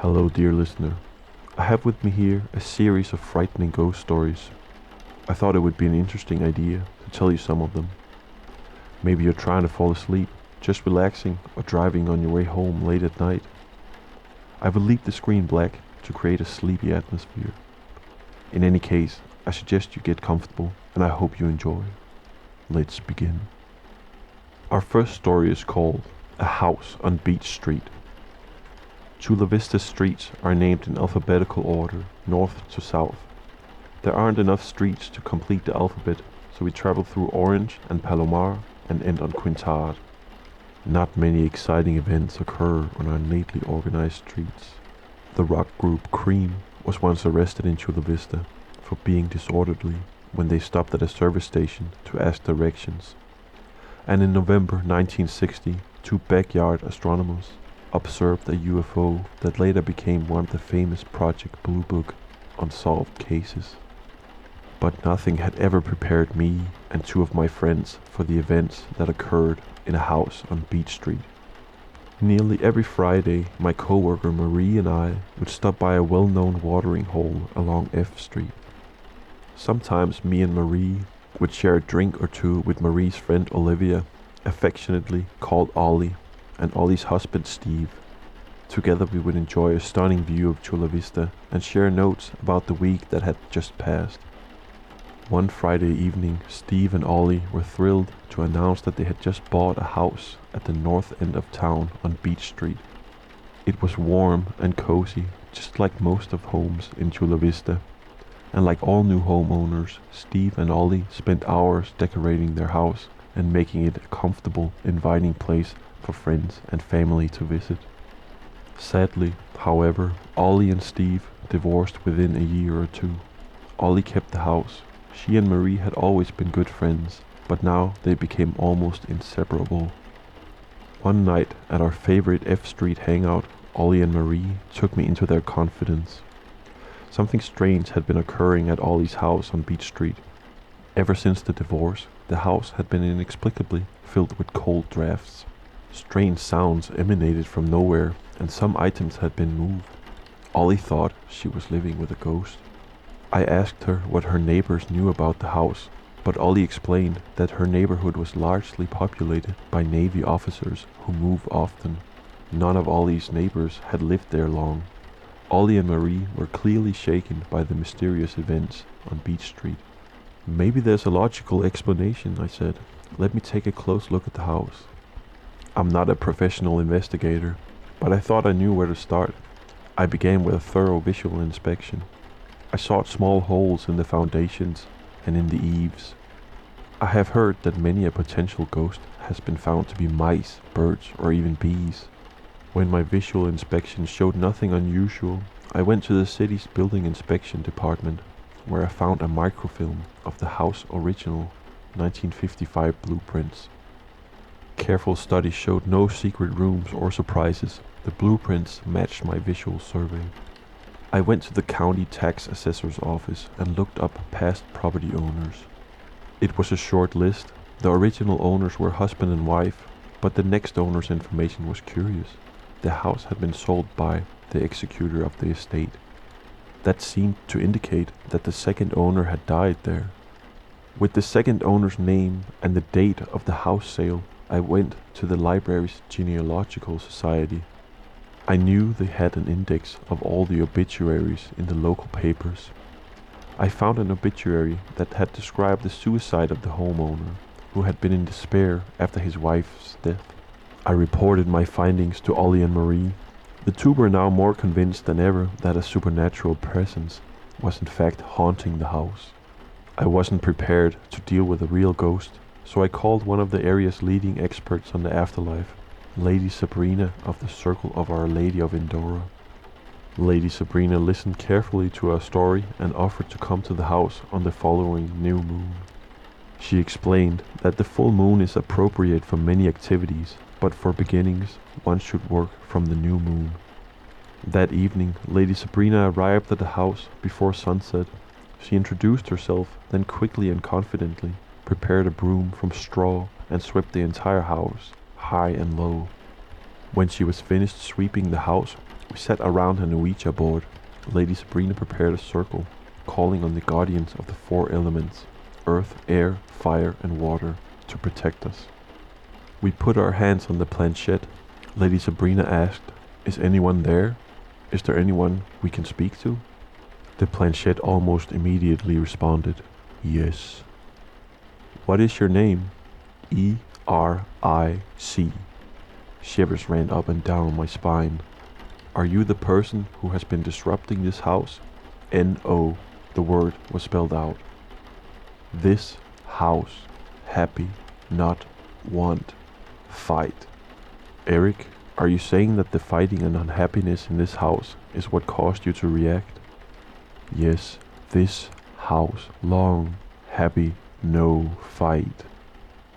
Hello, dear listener. I have with me here a series of frightening ghost stories. I thought it would be an interesting idea to tell you some of them. Maybe you're trying to fall asleep, just relaxing, or driving on your way home late at night. I will leave the screen black to create a sleepy atmosphere. In any case, I suggest you get comfortable and I hope you enjoy. Let's begin. Our first story is called A House on Beech Street. Chula Vista streets are named in alphabetical order, north to south. There aren't enough streets to complete the alphabet, so we travel through Orange and Palomar and end on Quintard. Not many exciting events occur on our neatly organized streets. The rock group Cream was once arrested in Chula Vista for being disorderly when they stopped at a service station to ask directions. And in November 1960, two backyard astronomers observed a UFO that later became one of the famous Project Blue Book unsolved cases. But nothing had ever prepared me and two of my friends for the events that occurred in a house on Beech Street. Nearly every Friday, my coworker Marie and I would stop by a well-known watering hole along F Street. Sometimes me and Marie would share a drink or two with Marie's friend Olivia, affectionately called Ollie, and Ollie's husband Steve. Together we would enjoy a stunning view of Chula Vista and share notes about the week that had just passed. One Friday evening, Steve and Ollie were thrilled to announce that they had just bought a house at the north end of town on Beech Street. It was warm and cozy, just like most of homes in Chula Vista. And like all new homeowners, Steve and Ollie spent hours decorating their house and making it a comfortable, inviting place for friends and family to visit. Sadly, however, Ollie and Steve divorced within a year or two. Ollie kept the house. She and Marie had always been good friends, but now they became almost inseparable. One night at our favorite F Street hangout, Ollie and Marie took me into their confidence. Something strange had been occurring at Ollie's house on Beech Street. Ever since the divorce, the house had been inexplicably filled with cold drafts. Strange sounds emanated from nowhere, and some items had been moved. Ollie thought she was living with a ghost. I asked her what her neighbors knew about the house, but Ollie explained that her neighborhood was largely populated by Navy officers who move often. None of Ollie's neighbors had lived there long. Ollie and Marie were clearly shaken by the mysterious events on Beech Street. Maybe there's a logical explanation, I said. Let me take a close look at the house. I'm not a professional investigator, but I thought I knew where to start. I began with a thorough visual inspection. I sought small holes in the foundations and in the eaves. I have heard that many a potential ghost has been found to be mice, birds, or even bees. When my visual inspection showed nothing unusual, I went to the city's building inspection department, where I found a microfilm of the house original 1955 blueprints. Careful study showed no secret rooms or surprises. The blueprints matched my visual survey. I went to the county tax assessor's office and looked up past property owners. It was a short list. The original owners were husband and wife, but the next owner's information was curious. The house had been sold by the executor of the estate. That seemed to indicate that the second owner had died there. With the second owner's name and the date of the house sale, I went to the library's genealogical society. I knew they had an index of all the obituaries in the local papers. I found an obituary that had described the suicide of the homeowner, who had been in despair after his wife's death. I reported my findings to Ollie and Marie. The two were now more convinced than ever that a supernatural presence was in fact haunting the house. I wasn't prepared to deal with a real ghost, so I called one of the area's leading experts on the afterlife, Lady Sabrina of the Circle of Our Lady of Endora. Lady Sabrina listened carefully to our story and offered to come to the house on the following new moon. She explained that the full moon is appropriate for many activities, but for beginnings, one should work from the new moon. That evening, Lady Sabrina arrived at the house before sunset. She introduced herself, then quickly and confidently prepared a broom from straw and swept the entire house, high and low. When she was finished sweeping the house, We sat around an Ouija board. Lady Sabrina prepared a circle, calling on the guardians of the four elements, earth, air, fire, and water, to protect us. We put our hands on the planchette. Lady Sabrina asked, "Is anyone there? Is there anyone we can speak to?" The planchette almost immediately responded, "Yes." "What is your name?" "E-R-I-C. Shivers ran up and down my spine. "Are you the person who has been disrupting this house?" N-O, the word was spelled out. "This house. Happy, not want. Fight." "Eric, are you saying that the fighting and unhappiness in this house is what caused you to react?" "Yes, this house. Long, happy, no fight."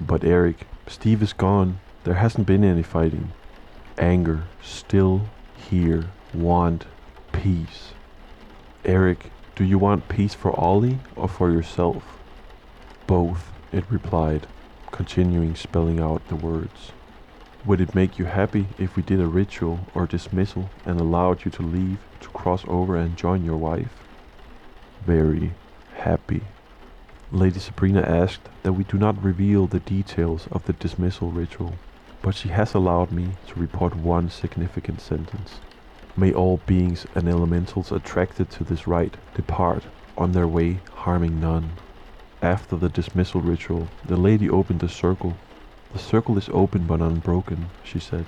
"But Eric, Steve is gone. There hasn't been any fighting." "Anger, still here. Want peace." "Eric, do you want peace for Ollie or for yourself?" "Both," it replied, continuing spelling out the words. "Would it make you happy if we did a ritual or dismissal and allowed you to leave to cross over and join your wife?" "Very happy." Lady Sabrina asked that we do not reveal the details of the dismissal ritual, but she has allowed me to report one significant sentence. "May all beings and elementals attracted to this rite depart on their way, harming none." After the dismissal ritual, the lady opened the circle. "The circle is open but unbroken," she said.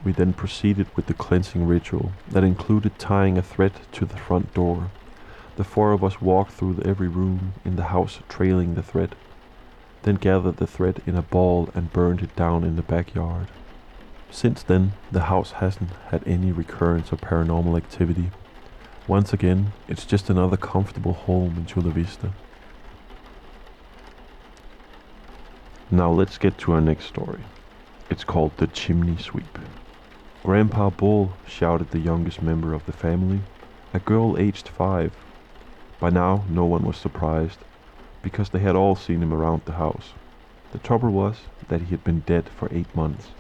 We then proceeded with the cleansing ritual that included tying a thread to the front door. The four of us walked through every room in the house trailing the thread, then gathered the thread in a ball and burned it down in the backyard. Since then, the house hasn't had any recurrence of paranormal activity. Once again, it's just another comfortable home in Chula Vista. Now let's get to our next story. It's called The Chimney Sweep. "Grandpa Bull," shouted the youngest member of the family, "a girl aged 5. By now, no one was surprised, because they had all seen him around the house. The trouble was that he had been dead for 8 months.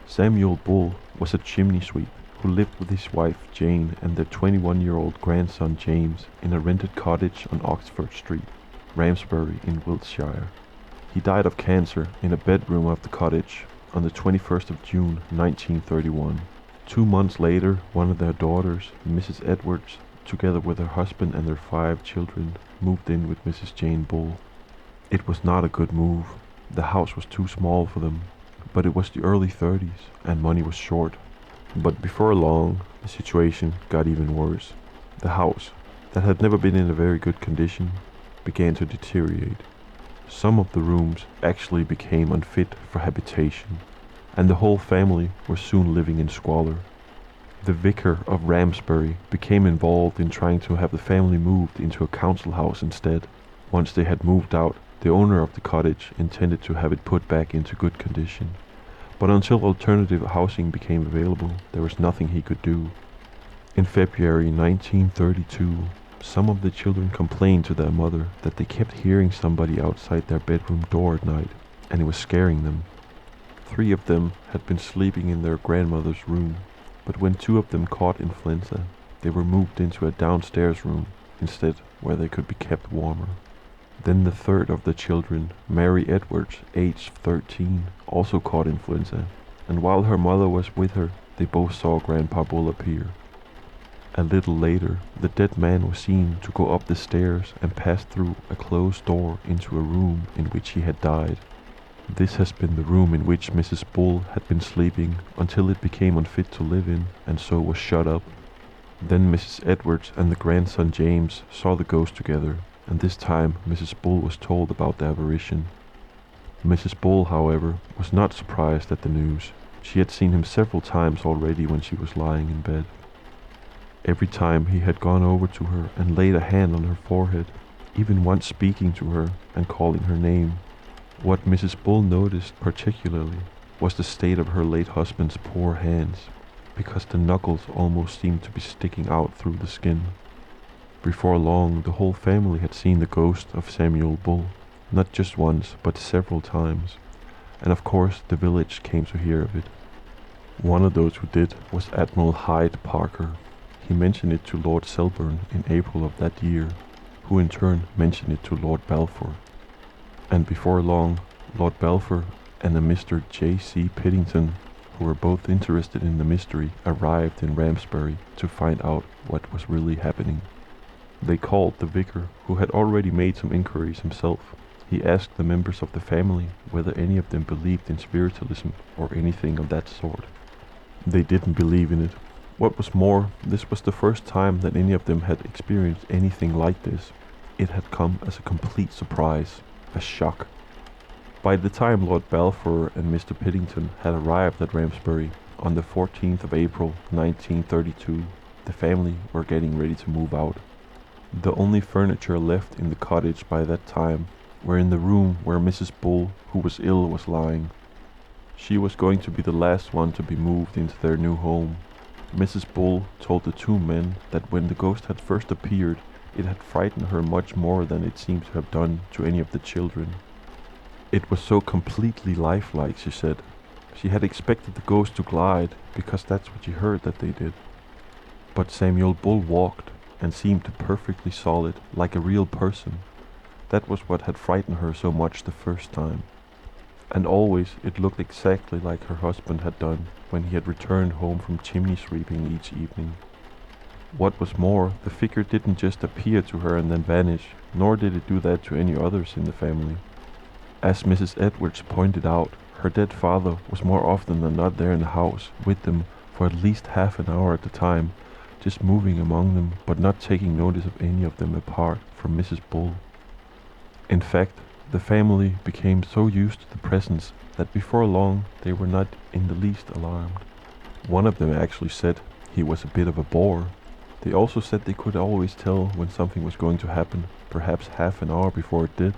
Samuel Bull was a chimney sweep who lived with his wife Jane and their 21-year-old grandson James in a rented cottage on Oxford Street, Ramsbury in Wiltshire. He died of cancer in a bedroom of the cottage on the 21st of June 1931. 2 months later, one of their daughters, Mrs. Edwards, together with her husband and their 5 children, moved in with Mrs. Jane Bull. It was not a good move. The house was too small for them, but it was the early 30s and money was short. But before long, the situation got even worse. The house, that had never been in a very good condition, began to deteriorate. Some of the rooms actually became unfit for habitation, and the whole family were soon living in squalor. The vicar of Ramsbury became involved in trying to have the family moved into a council house instead. Once they had moved out, the owner of the cottage intended to have it put back into good condition. But until alternative housing became available, there was nothing he could do. In February 1932, some of the children complained to their mother that they kept hearing somebody outside their bedroom door at night, and it was scaring them. 3 of them had been sleeping in their grandmother's room, but when 2 of them caught influenza, they were moved into a downstairs room instead, where they could be kept warmer. Then the 3rd of the children, Mary Edwards, aged 13, also caught influenza, and while her mother was with her, they both saw Grandpa Bull appear. A little later, the dead man was seen to go up the stairs and pass through a closed door into a room in which he had died. This has been the room in which Mrs. Bull had been sleeping until it became unfit to live in, and so was shut up. Then Mrs. Edwards and the grandson James saw the ghost together, and this time Mrs. Bull was told about the apparition. Mrs. Bull, however, was not surprised at the news. She had seen him several times already when she was lying in bed. Every time he had gone over to her and laid a hand on her forehead, even once speaking to her and calling her name. What Mrs. Bull noticed particularly was the state of her late husband's poor hands, because the knuckles almost seemed to be sticking out through the skin. Before long, the whole family had seen the ghost of Samuel Bull, not just once, but several times, and of course the village came to hear of it. One of those who did was Admiral Hyde Parker. He mentioned it to Lord Selburne in April of that year, who in turn mentioned it to Lord Balfour. And before long, Lord Balfour and a Mr. J.C. Piddington, who were both interested in the mystery, arrived in Ramsbury to find out what was really happening. They called the vicar, who had already made some inquiries himself. He asked the members of the family whether any of them believed in spiritualism or anything of that sort. They didn't believe in it. What was more, this was the first time that any of them had experienced anything like this. It had come as a complete surprise, a shock. By the time Lord Balfour and Mr. Piddington had arrived at Ramsbury on the 14th of April 1932, the family were getting ready to move out. The only furniture left in the cottage by that time were in the room where Mrs. Bull, who was ill, was lying. She was going to be the last one to be moved into their new home. Mrs. Bull told the two men that when the ghost had first appeared, it had frightened her much more than it seemed to have done to any of the children. It was so completely lifelike, she said. She had expected the ghost to glide, because that's what she heard that they did. But Samuel Bull walked, and seemed perfectly solid, like a real person. That was what had frightened her so much the first time. And always it looked exactly like her husband had done when he had returned home from chimney sweeping each evening. What was more, the figure didn't just appear to her and then vanish, nor did it do that to any others in the family. As Mrs. Edwards pointed out, her dead father was more often than not there in the house with them for at least half an hour at a time, just moving among them but not taking notice of any of them apart from Mrs. Bull. In fact, the family became so used to the presence that before long they were not in the least alarmed. One of them actually said he was a bit of a bore. They also said they could always tell when something was going to happen, perhaps half an hour before it did.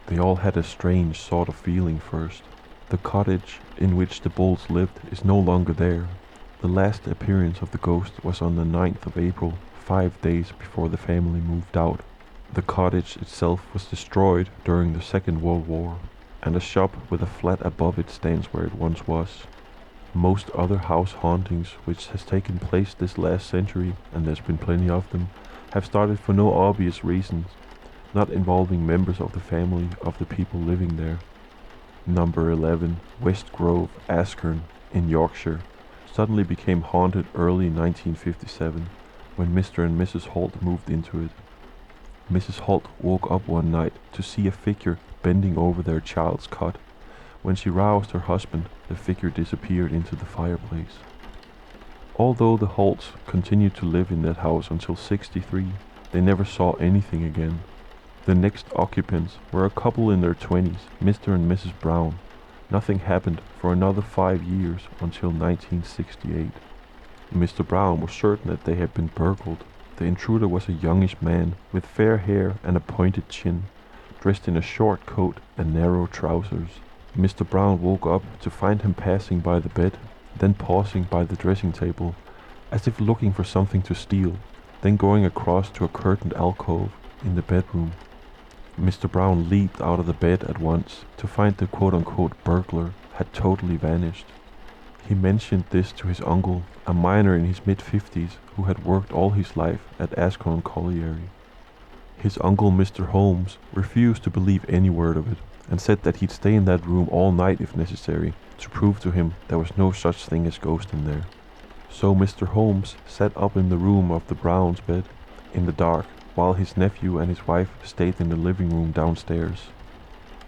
They all had a strange sort of feeling first. The cottage in which the Bulls lived is no longer there. The last appearance of the ghost was on the 9th of April, 5 days before the family moved out. The cottage itself was destroyed during the Second World War, and a shop with a flat above it stands where it once was. Most other house hauntings which has taken place this last century, and there's been plenty of them, have started for no obvious reasons, not involving members of the family of the people living there. Number 11, West Grove, Askern, in Yorkshire, suddenly became haunted early 1957, when Mr. and Mrs. Holt moved into it. Mrs. Holt woke up one night to see a figure bending over their child's cot. When she roused her husband, the figure disappeared into the fireplace. Although the Holts continued to live in that house until 63, they never saw anything again. The next occupants were a couple in their 20s, Mr. and Mrs. Brown. Nothing happened for another 5 years until 1968. Mr. Brown was certain that they had been burgled. The intruder was a youngish man with fair hair and a pointed chin, dressed in a short coat and narrow trousers. Mr. Brown woke up to find him passing by the bed, then pausing by the dressing table, as if looking for something to steal, then going across to a curtained alcove in the bedroom. Mr. Brown leaped out of the bed at once to find the quote-unquote burglar had totally vanished. He mentioned this to his uncle, a miner in his mid-50s who had worked all his life at Ascot Colliery. His uncle, Mr. Holmes, refused to believe any word of it, and said that he'd stay in that room all night if necessary, to prove to him there was no such thing as ghost in there. So Mr. Holmes sat up in the room of the Browns' bed, in the dark, while his nephew and his wife stayed in the living room downstairs.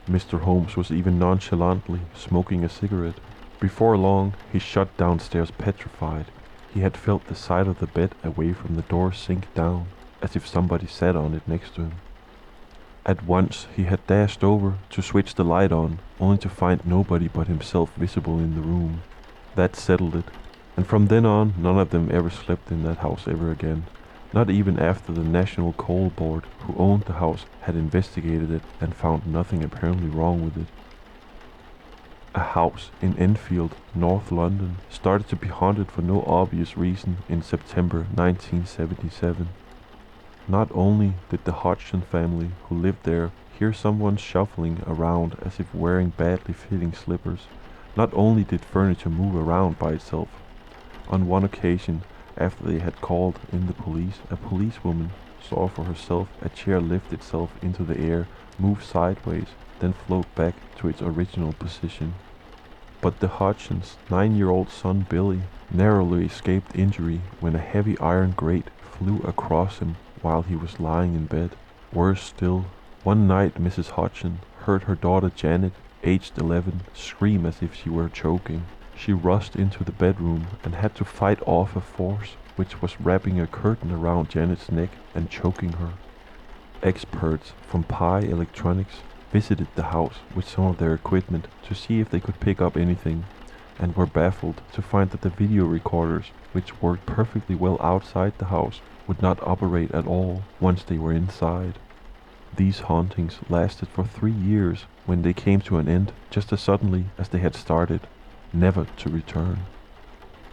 Mr. Holmes was even nonchalantly smoking a cigarette. Before long, he shut downstairs petrified. He had felt the side of the bed away from the door sink down, as if somebody sat on it next to him. At once he had dashed over to switch the light on, only to find nobody but himself visible in the room. That settled it, and from then on none of them ever slept in that house ever again, not even after the National Coal Board, who owned the house, had investigated it and found nothing apparently wrong with it. A house in Enfield, North London, started to be haunted for no obvious reason in September 1977. Not only did the Hodgson family who lived there hear someone shuffling around as if wearing badly fitting slippers, Not only did furniture move around by itself, on one occasion, after they had called in the police, a policewoman saw for herself a chair lift itself into the air, move sideways, then float back to its original position. But the Hodgsons' 9-year-old son Billy narrowly escaped injury when a heavy iron grate flew across him while he was lying in bed. Worse still, one night Mrs. Hodgson heard her daughter Janet, aged 11, scream as if she were choking. She rushed into the bedroom and had to fight off a force which was wrapping a curtain around Janet's neck and choking her. Experts from Pi Electronics visited the house with some of their equipment to see if they could pick up anything, and were baffled to find that the video recorders, which worked perfectly well outside the house, would not operate at all once they were inside. These hauntings lasted for 3 years when they came to an end just as suddenly as they had started, never to return.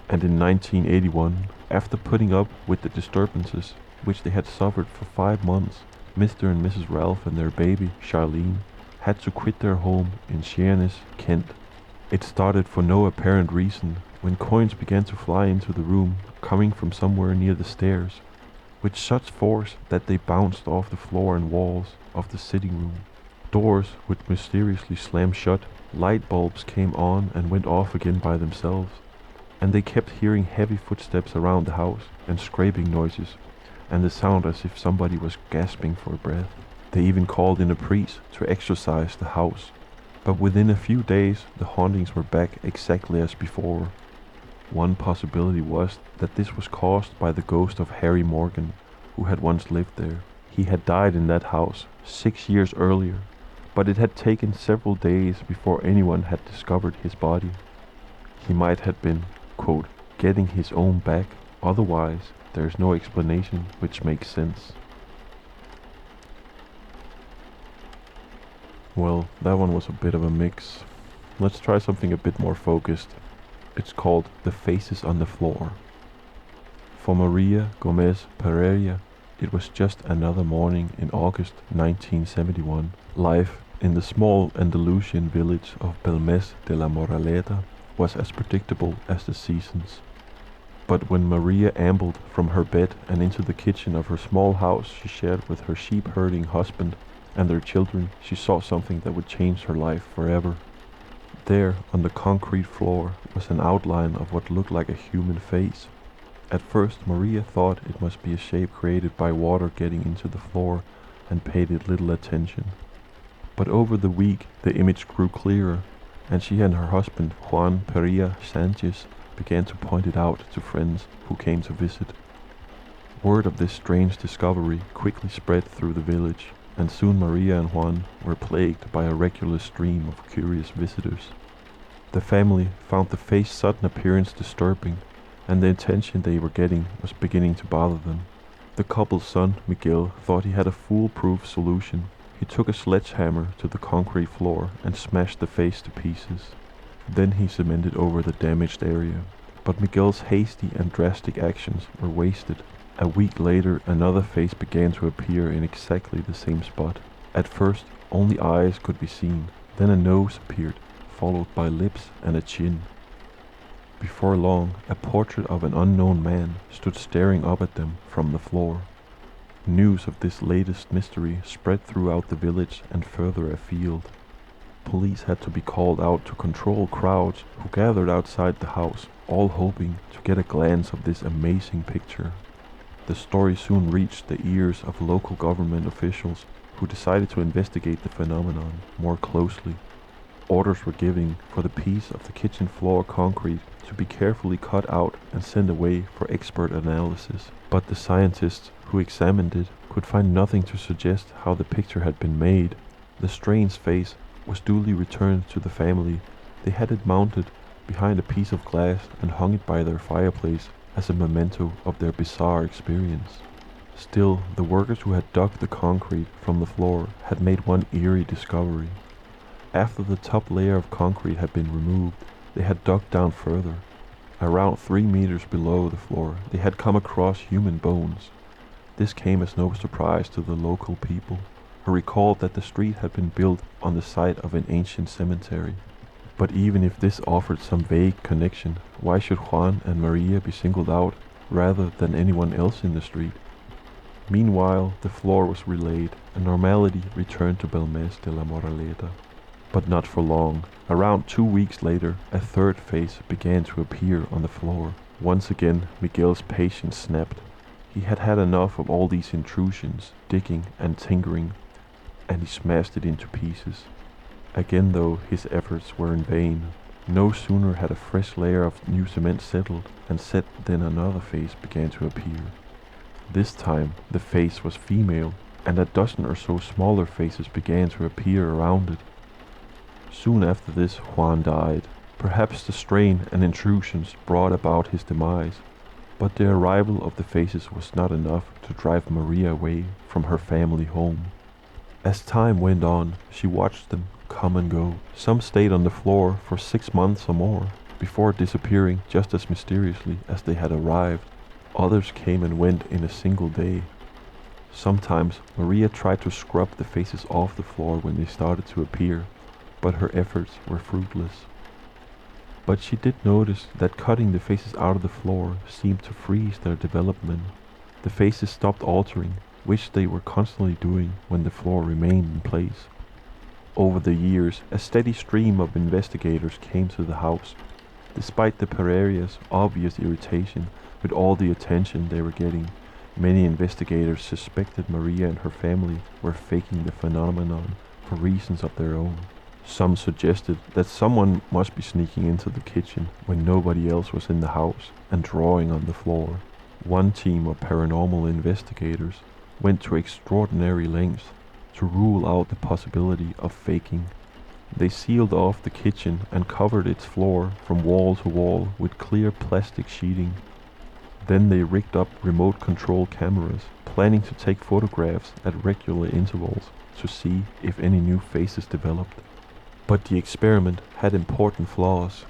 And in 1981, after putting up with the disturbances which they had suffered for 5 months, Mr. and Mrs. Ralph and their baby, Charlene, had to quit their home in Sheerness, Kent. It started for no apparent reason when coins began to fly into the room, coming from somewhere near the stairs, with such force that they bounced off the floor and walls of the sitting room. Doors would mysteriously slam shut, light bulbs came on and went off again by themselves, and they kept hearing heavy footsteps around the house and scraping noises, and the sound as if somebody was gasping for breath. They even called in a priest to exorcise the house, but within a few days the hauntings were back exactly as before. One possibility was that this was caused by the ghost of Harry Morgan, who had once lived there. He had died in that house 6 years earlier, but it had taken several days before anyone had discovered his body. He might have been, quote, getting his own back, otherwise there is no explanation which makes sense. Well, that one was a bit of a mix. Let's try something a bit more focused. It's called The Faces on the Floor. For Maria Gomez Pereira, it was just another morning in August 1971. Life in the small Andalusian village of Belmez de la Moraleda was as predictable as the seasons. But when Maria ambled from her bed and into the kitchen of her small house she shared with her sheep-herding husband and their children, she saw something that would change her life forever. There, on the concrete floor, was an outline of what looked like a human face. At first, Maria thought it must be a shape created by water getting into the floor and paid it little attention. But over the week, the image grew clearer, and she and her husband, Juan Perea Sanchez, began to point it out to friends who came to visit. Word of this strange discovery quickly spread through the village, and soon Maria and Juan were plagued by a regular stream of curious visitors. The family found the face's sudden appearance disturbing, and the attention they were getting was beginning to bother them. The couple's son, Miguel, thought he had a foolproof solution. He took a sledgehammer to the concrete floor and smashed the face to pieces. Then he cemented over the damaged area. But Miguel's hasty and drastic actions were wasted. A week later, another face began to appear in exactly the same spot. At first, only eyes could be seen. Then a nose appeared, followed by lips and a chin. Before long, a portrait of an unknown man stood staring up at them from the floor. News of this latest mystery spread throughout the village and further afield. Police had to be called out to control crowds who gathered outside the house, all hoping to get a glance of this amazing picture. The story soon reached the ears of local government officials who decided to investigate the phenomenon more closely. Orders were given for the piece of the kitchen floor concrete to be carefully cut out and sent away for expert analysis. But the scientists who examined it could find nothing to suggest how the picture had been made. The strange face was duly returned to the family. They had it mounted behind a piece of glass and hung it by their fireplace as a memento of their bizarre experience. Still, the workers who had dug the concrete from the floor had made one eerie discovery. After the top layer of concrete had been removed, they had dug down further. Around 3 meters below the floor, they had come across human bones. This came as no surprise to the local people, who recalled that the street had been built on the site of an ancient cemetery. But even if this offered some vague connection, why should Juan and Maria be singled out rather than anyone else in the street? Meanwhile, the floor was relayed, and normality returned to Belmez de la Moraleda. But not for long. Around 2 weeks later, a third face began to appear on the floor. Once again, Miguel's patience snapped. He had had enough of all these intrusions, digging and tinkering, and he smashed it into pieces. Again though, his efforts were in vain. No sooner had a fresh layer of new cement settled and set than another face began to appear. This time, the face was female, and a dozen or so smaller faces began to appear around it. Soon after this, Juan died. Perhaps the strain and intrusions brought about his demise, but the arrival of the faces was not enough to drive Maria away from her family home. As time went on, she watched them come and go. Some stayed on the floor for 6 months or more, before disappearing just as mysteriously as they had arrived. Others came and went in a single day. Sometimes Maria tried to scrub the faces off the floor when they started to appear, but her efforts were fruitless. But she did notice that cutting the faces out of the floor seemed to freeze their development. The faces stopped altering, which they were constantly doing when the floor remained in place. Over the years, a steady stream of investigators came to the house. Despite the Pereira's obvious irritation with all the attention they were getting, many investigators suspected Maria and her family were faking the phenomenon for reasons of their own. Some suggested that someone must be sneaking into the kitchen when nobody else was in the house and drawing on the floor. One team of paranormal investigators went to extraordinary lengths to rule out the possibility of faking. They sealed off the kitchen and covered its floor from wall to wall with clear plastic sheeting. Then they rigged up remote control cameras, planning to take photographs at regular intervals to see if any new faces developed. But the experiment had important flaws.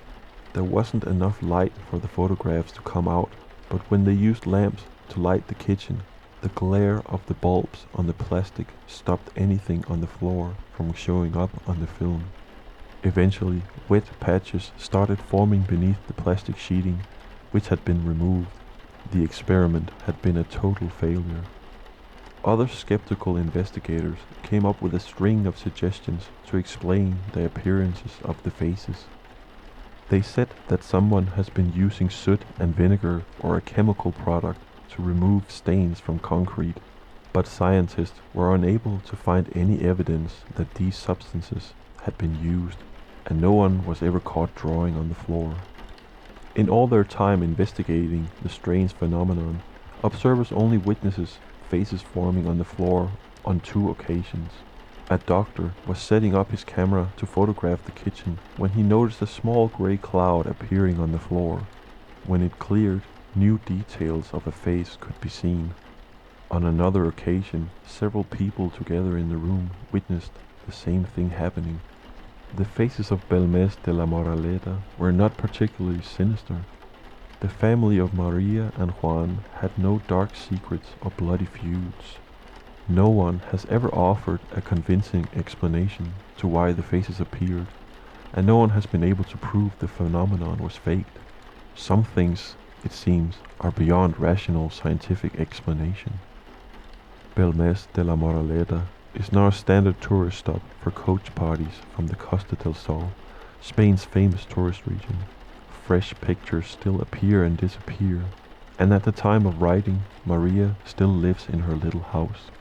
There wasn't enough light for the photographs to come out, but when they used lamps to light the kitchen, the glare of the bulbs on the plastic stopped anything on the floor from showing up on the film. Eventually, wet patches started forming beneath the plastic sheeting, which had been removed. The experiment had been a total failure. Other skeptical investigators came up with a string of suggestions to explain the appearances of the faces. They said that someone has been using soot and vinegar or a chemical product to remove stains from concrete, but scientists were unable to find any evidence that these substances had been used, and no one was ever caught drawing on the floor. In all their time investigating the strange phenomenon, observers only witnesses faces forming on the floor on 2 occasions. A doctor was setting up his camera to photograph the kitchen when he noticed a small grey cloud appearing on the floor. When it cleared, new details of a face could be seen. On another occasion, several people together in the room witnessed the same thing happening. The faces of Belmez de la Moraleda were not particularly sinister. The family of Maria and Juan had no dark secrets or bloody feuds. No one has ever offered a convincing explanation to why the faces appeared, and no one has been able to prove the phenomenon was faked. Some things, it seems, are beyond rational scientific explanation. Belmez de la Moraleda is now a standard tourist stop for coach parties from the Costa del Sol, Spain's famous tourist region. Fresh pictures still appear and disappear, and at the time of writing, Maria still lives in her little house.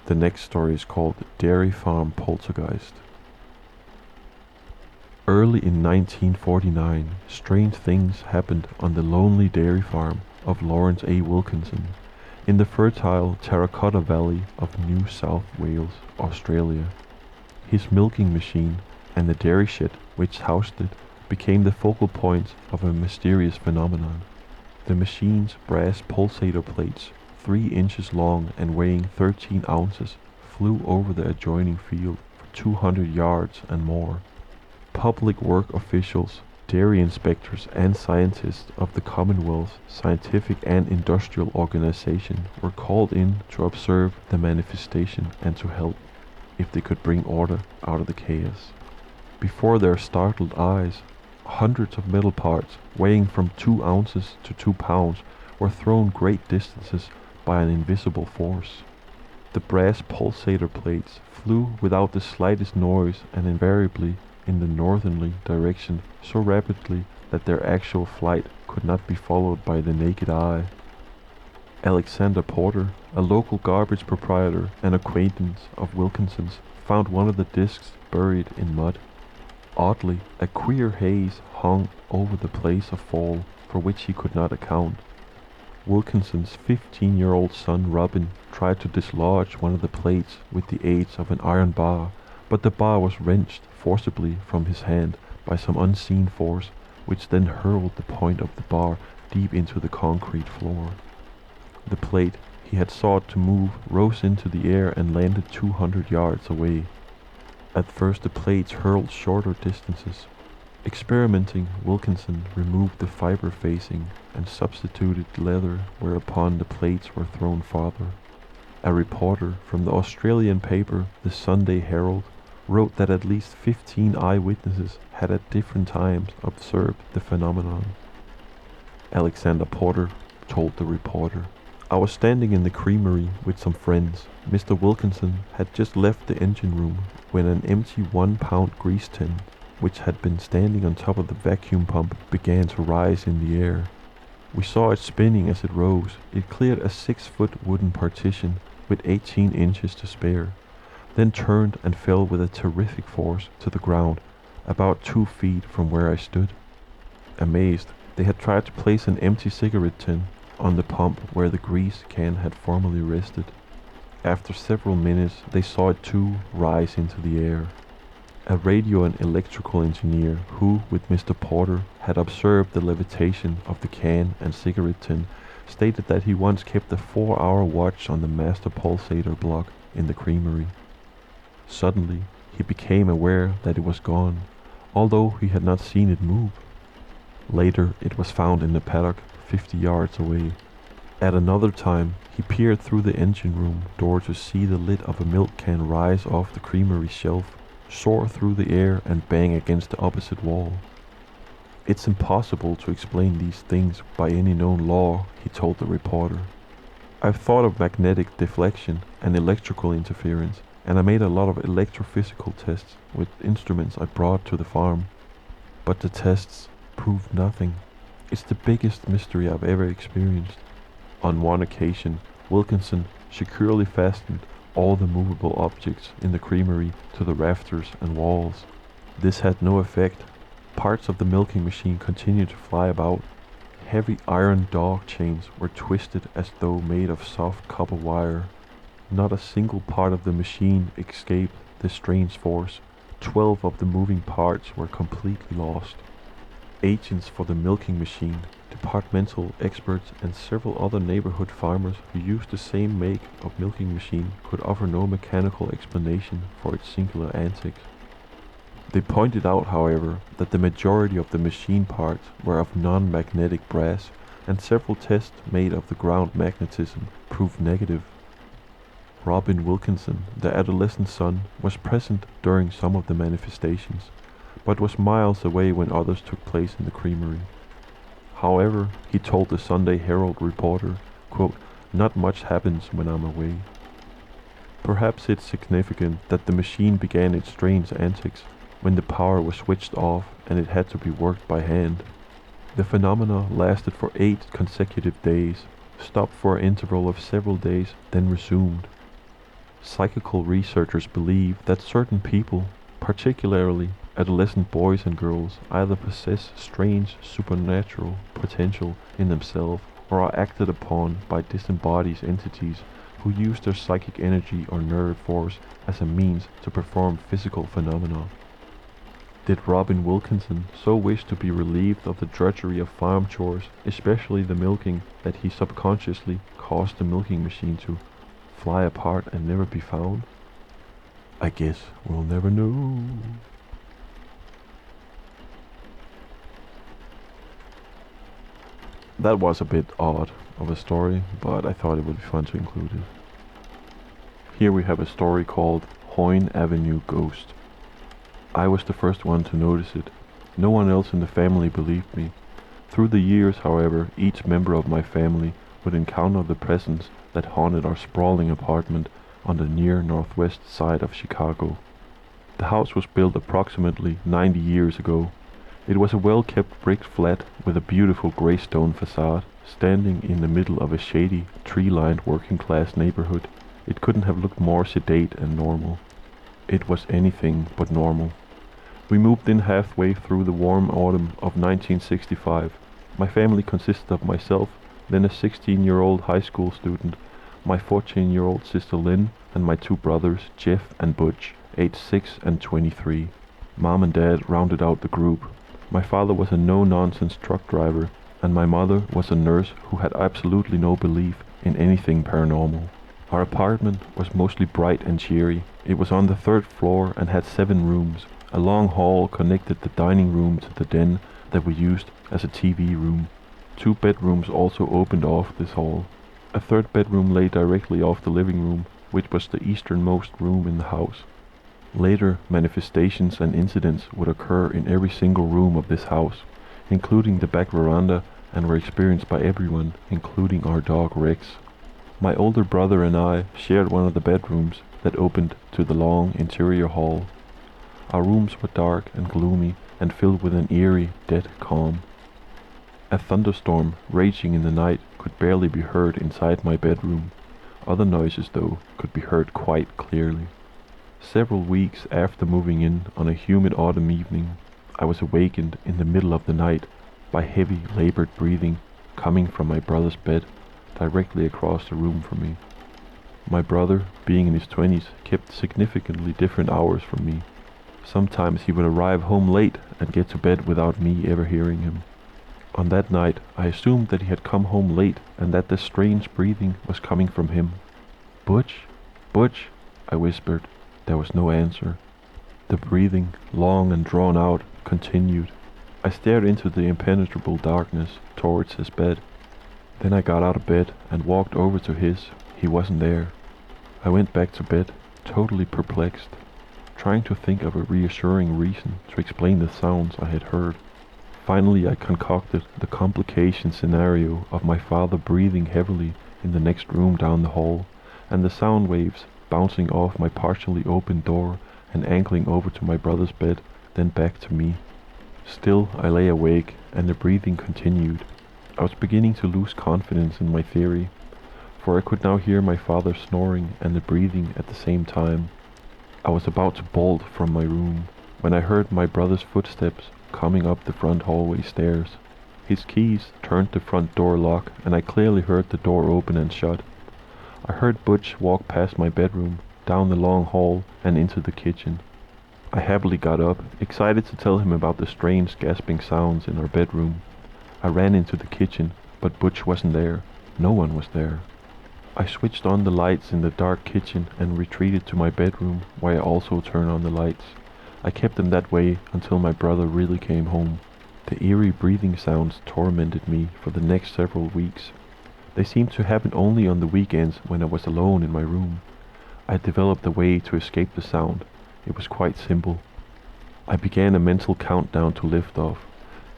The next story is called Dairy Farm Poltergeist. Early in 1949, strange things happened on the lonely dairy farm of Lawrence A. Wilkinson in the fertile Terracotta Valley of New South Wales, Australia. His milking machine and the dairy shed which housed it became the focal points of a mysterious phenomenon. The machine's brass pulsator plates, 3 inches long and weighing 13 ounces, flew over the adjoining field for 200 yards and more. Public work officials, dairy inspectors and scientists of the Commonwealth's Scientific and Industrial Organization were called in to observe the manifestation and to help. if they could bring order out of the chaos. Before their startled eyes, hundreds of metal parts weighing from 2 ounces to 2 pounds were thrown great distances by an invisible force. The brass pulsator plates flew without the slightest noise and invariably in the northerly direction so rapidly that their actual flight could not be followed by the naked eye. Alexander Porter, a local garbage proprietor and acquaintance of Wilkinson's, found one of the discs buried in mud. Oddly, a queer haze hung over the place of fall for which he could not account. Wilkinson's 15-year-old son Robin tried to dislodge one of the plates with the aid of an iron bar, but the bar was wrenched forcibly from his hand by some unseen force, which then hurled the point of the bar deep into the concrete floor. The plate he had sought to move rose into the air and landed 200 yards away. At first the plates hurled shorter distances. Experimenting, Wilkinson removed the fiber facing and substituted leather, whereupon the plates were thrown farther. A reporter from the Australian paper The Sunday Herald wrote that at least 15 eyewitnesses had at different times observed the phenomenon. Alexander Porter told the reporter, "I was standing in the creamery with some friends. Mr. Wilkinson had just left the engine room when an empty 1-pound grease tin, which had been standing on top of the vacuum pump, began to rise in the air. We saw it spinning as it rose. It cleared a 6-foot wooden partition with 18 inches to spare, then turned and fell with a terrific force to the ground, about 2 feet from where I stood." Amazed, they had tried to place an empty cigarette tin on the pump where the grease can had formerly rested. After several minutes, they saw it too rise into the air. A radio and electrical engineer who, with Mr. Porter, had observed the levitation of the can and cigarette tin, stated that he once kept a 4-hour watch on the master pulsator block in the creamery. Suddenly, he became aware that it was gone, although he had not seen it move. Later, it was found in the paddock 50 yards away. At another time, he peered through the engine room door to see the lid of a milk can rise off the creamery shelf, soar through the air and bang against the opposite wall. "It's impossible to explain these things by any known law," he told the reporter. "I've thought of magnetic deflection and electrical interference, and I made a lot of electrophysical tests with instruments I brought to the farm. But the tests proved nothing. It's the biggest mystery I've ever experienced." On one occasion, Wilkinson securely fastened all the movable objects in the creamery to the rafters and walls. This had no effect. Parts of the milking machine continued to fly about. Heavy iron dog chains were twisted as though made of soft copper wire. Not a single part of the machine escaped the strange force. 12 of the moving parts were completely lost. Agents for the milking machine, departmental experts, and several other neighborhood farmers who used the same make of milking machine could offer no mechanical explanation for its singular antics. They pointed out, however, that the majority of the machine parts were of non-magnetic brass, and several tests made of the ground magnetism proved negative. Robin Wilkinson, the adolescent son, was present during some of the manifestations, but was miles away when others took place in the creamery. However, he told the Sunday Herald reporter, quote, "Not much happens when I'm away." Perhaps it's significant that the machine began its strange antics when the power was switched off and it had to be worked by hand. The phenomena lasted for 8 consecutive days, stopped for an interval of several days, then resumed. Psychical researchers believe that certain people, particularly adolescent boys and girls, either possess strange supernatural potential in themselves or are acted upon by disembodied entities who use their psychic energy or nerve force as a means to perform physical phenomena. Did Robin Wilkinson so wish to be relieved of the drudgery of farm chores, especially the milking, that he subconsciously caused the milking machine to fly apart and never be found? I guess we'll never know. That was a bit odd of a story, but I thought it would be fun to include it. Here we have a story called Hoyne Avenue ghost. I was the first one to notice it. No one else in the family believed me. Through the years, however, each member of my family would encounter the presence that haunted our sprawling apartment on the near northwest side of Chicago. The house was built approximately 90 years ago. It was a well-kept brick flat with a beautiful grey stone facade, standing in the middle of a shady, tree-lined working-class neighborhood. It couldn't have looked more sedate and normal. It was anything but normal. We moved in halfway through the warm autumn of 1965. My family consisted of myself, then a 16-year-old high school student, my 14-year-old sister Lynn, and my two brothers, Jeff and Butch, aged 6 and 23. Mom and Dad rounded out the group. My father was a no-nonsense truck driver, and my mother was a nurse who had absolutely no belief in anything paranormal. Our apartment was mostly bright and cheery. It was on the 3rd floor and had 7 rooms. A long hall connected the dining room to the den that we used as a TV room. 2 bedrooms also opened off this hall. A 3rd bedroom lay directly off the living room, which was the easternmost room in the house. Later, manifestations and incidents would occur in every single room of this house, including the back veranda, and were experienced by everyone, including our dog Rex. My older brother and I shared one of the bedrooms that opened to the long interior hall. Our rooms were dark and gloomy and filled with an eerie, dead calm. A thunderstorm raging in the night could barely be heard inside my bedroom. Other noises, though, could be heard quite clearly. Several weeks after moving in on a humid autumn evening, I was awakened in the middle of the night by heavy, labored breathing coming from my brother's bed directly across the room from me. My brother, being in his 20s, kept significantly different hours from me. Sometimes he would arrive home late and get to bed without me ever hearing him. On that night, I assumed that he had come home late and that the strange breathing was coming from him. "Butch? Butch?" I whispered. There was no answer. The breathing, long and drawn out, continued. I stared into the impenetrable darkness towards his bed. Then I got out of bed and walked over to his. He wasn't there. I went back to bed, totally perplexed, trying to think of a reassuring reason to explain the sounds I had heard. Finally, I concocted the complication scenario of my father breathing heavily in the next room down the hall, and the sound waves bouncing off my partially open door and angling over to my brother's bed, then back to me. Still, I lay awake, and the breathing continued. I was beginning to lose confidence in my theory, for I could now hear my father snoring and the breathing at the same time. I was about to bolt from my room when I heard my brother's footsteps coming up the front hallway stairs. His keys turned the front door lock, and I clearly heard the door open and shut. I heard Butch walk past my bedroom, down the long hall, and into the kitchen. I happily got up, excited to tell him about the strange gasping sounds in our bedroom. I ran into the kitchen, but Butch wasn't there. No one was there. I switched on the lights in the dark kitchen and retreated to my bedroom, where I also turned on the lights. I kept them that way until my brother really came home. The eerie breathing sounds tormented me for the next several weeks. They seemed to happen only on the weekends when I was alone in my room. I had developed a way to escape the sound. It was quite simple. I began a mental countdown to lift off.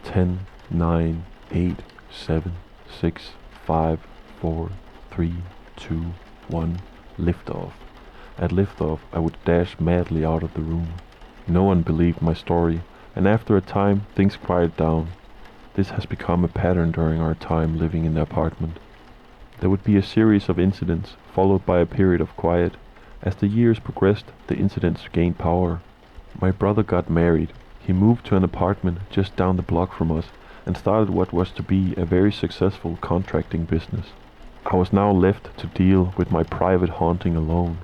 10, 9, 8, 7, 6, 5, 4, 3, 2, 1, lift off. At lift off, I would dash madly out of the room. No one believed my story, and after a time, things quieted down. This has become a pattern during our time living in the apartment. There would be a series of incidents, followed by a period of quiet. As the years progressed, the incidents gained power. My brother got married. He moved to an apartment just down the block from us and started what was to be a very successful contracting business. I was now left to deal with my private haunting alone.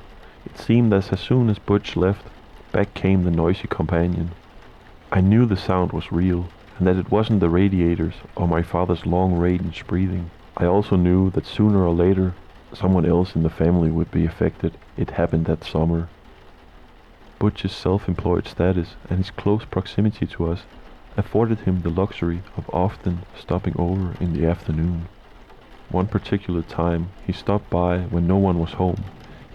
It seemed as soon as Butch left, back came the noisy companion. I knew the sound was real, and that it wasn't the radiators or my father's long-range breathing. I also knew that sooner or later, someone else in the family would be affected. It happened that summer. Butch's self-employed status and his close proximity to us afforded him the luxury of often stopping over in the afternoon. One particular time, he stopped by when no one was home.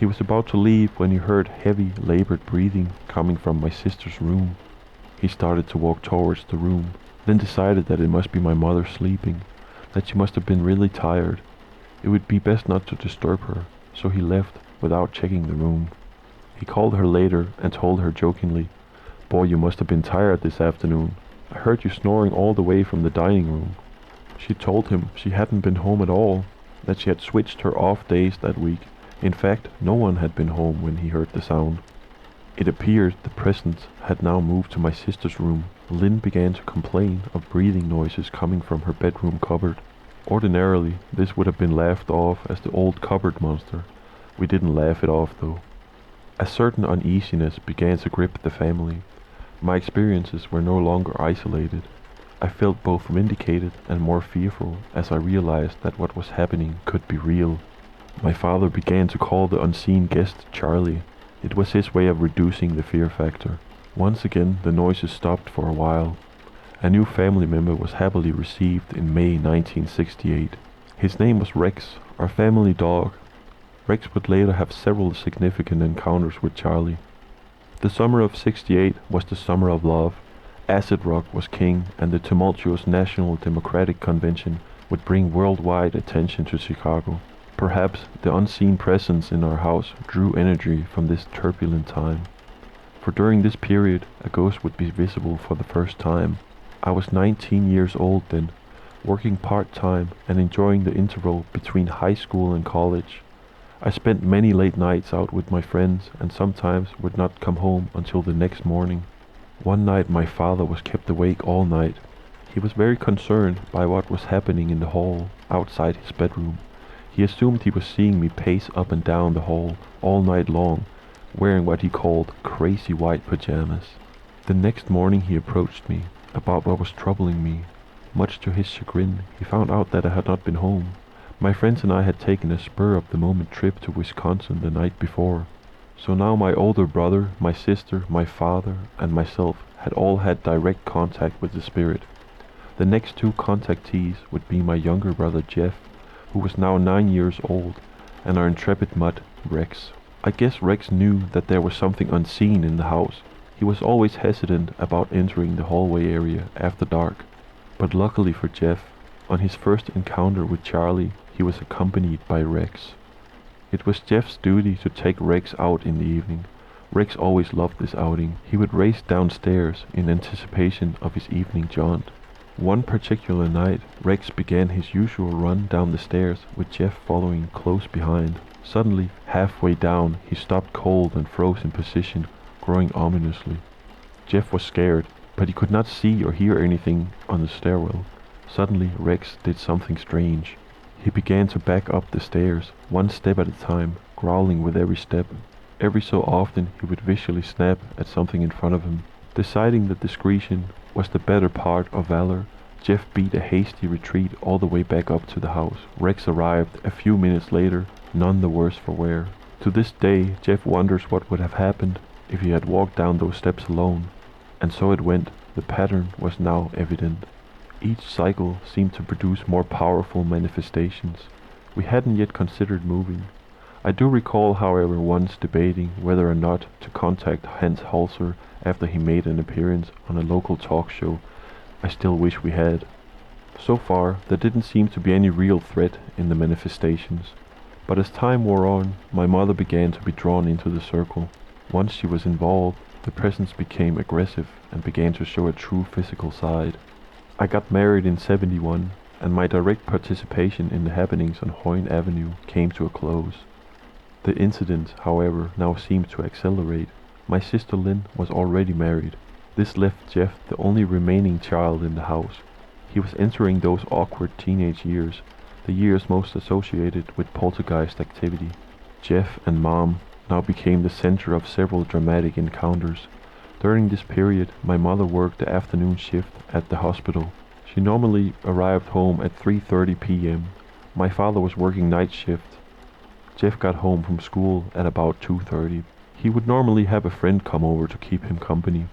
He was about to leave when he heard heavy, labored breathing coming from my sister's room. He started to walk towards the room, then decided that it must be my mother sleeping, that she must have been really tired. It would be best not to disturb her, so he left without checking the room. He called her later and told her jokingly, "Boy, you must have been tired this afternoon. I heard you snoring all the way from the dining room." She told him she hadn't been home at all, that she had switched her off days that week. In fact, no one had been home when he heard the sound. It appeared the presence had now moved to my sister's room. Lynn began to complain of breathing noises coming from her bedroom cupboard. Ordinarily, this would have been laughed off as the old cupboard monster. We didn't laugh it off though. A certain uneasiness began to grip the family. My experiences were no longer isolated. I felt both vindicated and more fearful as I realized that what was happening could be real. My father began to call the unseen guest Charlie. It was his way of reducing the fear factor. Once again, the noises stopped for a while. A new family member was happily received in May 1968. His name was Rex, our family dog. Rex would later have several significant encounters with Charlie. The summer of '68 was the summer of love. Acid rock was king, and the tumultuous National Democratic Convention would bring worldwide attention to Chicago. Perhaps the unseen presence in our house drew energy from this turbulent time. For during this period, a ghost would be visible for the first time. I was 19 years old then, working part-time and enjoying the interval between high school and college. I spent many late nights out with my friends and sometimes would not come home until the next morning. One night my father was kept awake all night. He was very concerned by what was happening in the hall outside his bedroom. He assumed he was seeing me pace up and down the hall all night long, wearing what he called crazy white pajamas. The next morning he approached me about what was troubling me. Much to his chagrin, he found out that I had not been home. My friends and I had taken a spur-of-the-moment trip to Wisconsin the night before. So now my older brother, my sister, my father, and myself had all had direct contact with the spirit. The next two contactees would be my younger brother Jeff, who was now 9 years old, and our intrepid mutt, Rex. I guess Rex knew that there was something unseen in the house. He was always hesitant about entering the hallway area after dark. But luckily for Jeff, on his first encounter with Charlie, he was accompanied by Rex. It was Jeff's duty to take Rex out in the evening. Rex always loved this outing. He would race downstairs in anticipation of his evening jaunt. One particular night, Rex began his usual run down the stairs with Jeff following close behind. Suddenly, halfway down, he stopped cold and froze in position, growing ominously. Jeff was scared, but he could not see or hear anything on the stairwell. Suddenly, Rex did something strange. He began to back up the stairs, one step at a time, growling with every step. Every so often, he would visually snap at something in front of him. Deciding that discretion was the better part of valor, Jeff beat a hasty retreat all the way back up to the house. Rex arrived a few minutes later, none the worse for wear. To this day, Jeff wonders what would have happened if he had walked down those steps alone. And so it went. The pattern was now evident. Each cycle seemed to produce more powerful manifestations. We hadn't yet considered moving. I do recall, however, once debating whether or not to contact Hans Halser after he made an appearance on a local talk show. I still wish we had. So far, there didn't seem to be any real threat in the manifestations. But as time wore on, my mother began to be drawn into the circle. Once she was involved, the presence became aggressive and began to show a true physical side. I got married in '71, and my direct participation in the happenings on Hoyne Avenue came to a close. The incidents, however, now seemed to accelerate. My sister Lynn was already married. This left Jeff the only remaining child in the house. He was entering those awkward teenage years, the years most associated with poltergeist activity. Jeff and Mom now became the center of several dramatic encounters. During this period, my mother worked the afternoon shift at the hospital. She normally arrived home at 3:30 p.m. My father was working night shift. Jeff got home from school at about 2:30. He would normally have a friend come over to keep him company.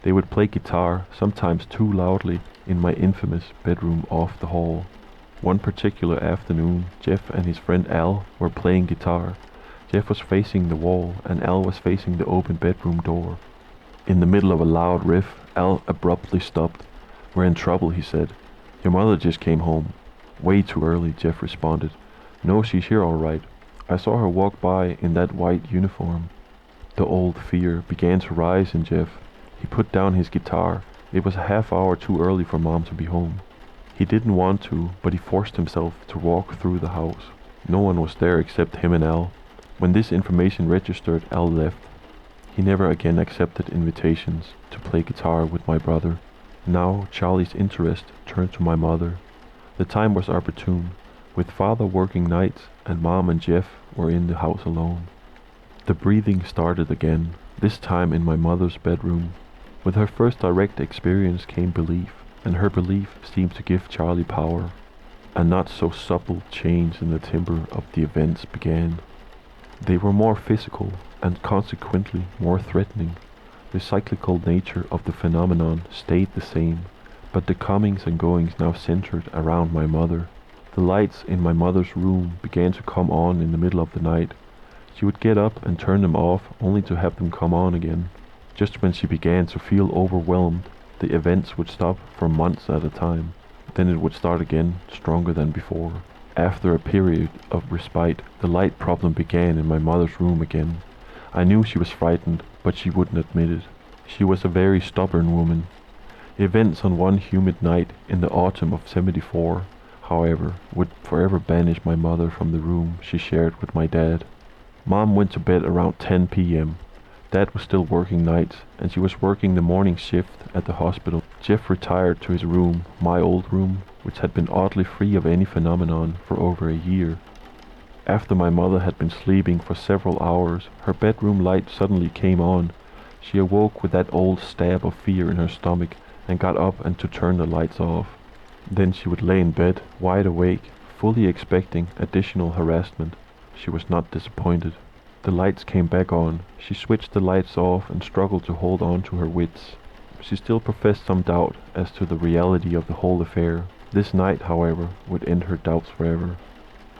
They would play guitar, sometimes too loudly, in my infamous bedroom off the hall. One particular afternoon, Jeff and his friend Al were playing guitar. Jeff was facing the wall and Al was facing the open bedroom door. In the middle of a loud riff, Al abruptly stopped. "We're in trouble," he said. "Your mother just came home." "Way too early," Jeff responded. "No, she's here all right. I saw her walk by in that white uniform." The old fear began to rise in Jeff. He put down his guitar. It was a half hour too early for Mom to be home. He didn't want to, but he forced himself to walk through the house. No one was there except him and Al. When this information registered, Al left. He never again accepted invitations to play guitar with my brother. Now Charlie's interest turned to my mother. The time was opportune, with father working nights and Mom and Jeff were in the house alone. The breathing started again, this time in my mother's bedroom. With her first direct experience came belief, and her belief seemed to give Charlie power. A not so subtle change in the timbre of the events began. They were more physical, and consequently more threatening. The cyclical nature of the phenomenon stayed the same, but the comings and goings now centered around my mother. The lights in my mother's room began to come on in the middle of the night. She would get up and turn them off, only to have them come on again. Just when she began to feel overwhelmed, the events would stop for months at a time. Then it would start again, stronger than before. After a period of respite, the light problem began in my mother's room again. I knew she was frightened, but she wouldn't admit it. She was a very stubborn woman. Events on one humid night in the autumn of '74, however, would forever banish my mother from the room she shared with my dad. Mom went to bed around 10 p.m. Dad was still working nights, and she was working the morning shift at the hospital. Jeff retired to his room, my old room, which had been oddly free of any phenomenon for over a year. After my mother had been sleeping for several hours, her bedroom light suddenly came on. She awoke with that old stab of fear in her stomach and got up and to turn the lights off. Then she would lay in bed, wide awake, fully expecting additional harassment. She was not disappointed. The lights came back on. She switched the lights off and struggled to hold on to her wits. She still professed some doubt as to the reality of the whole affair. This night, however, would end her doubts forever.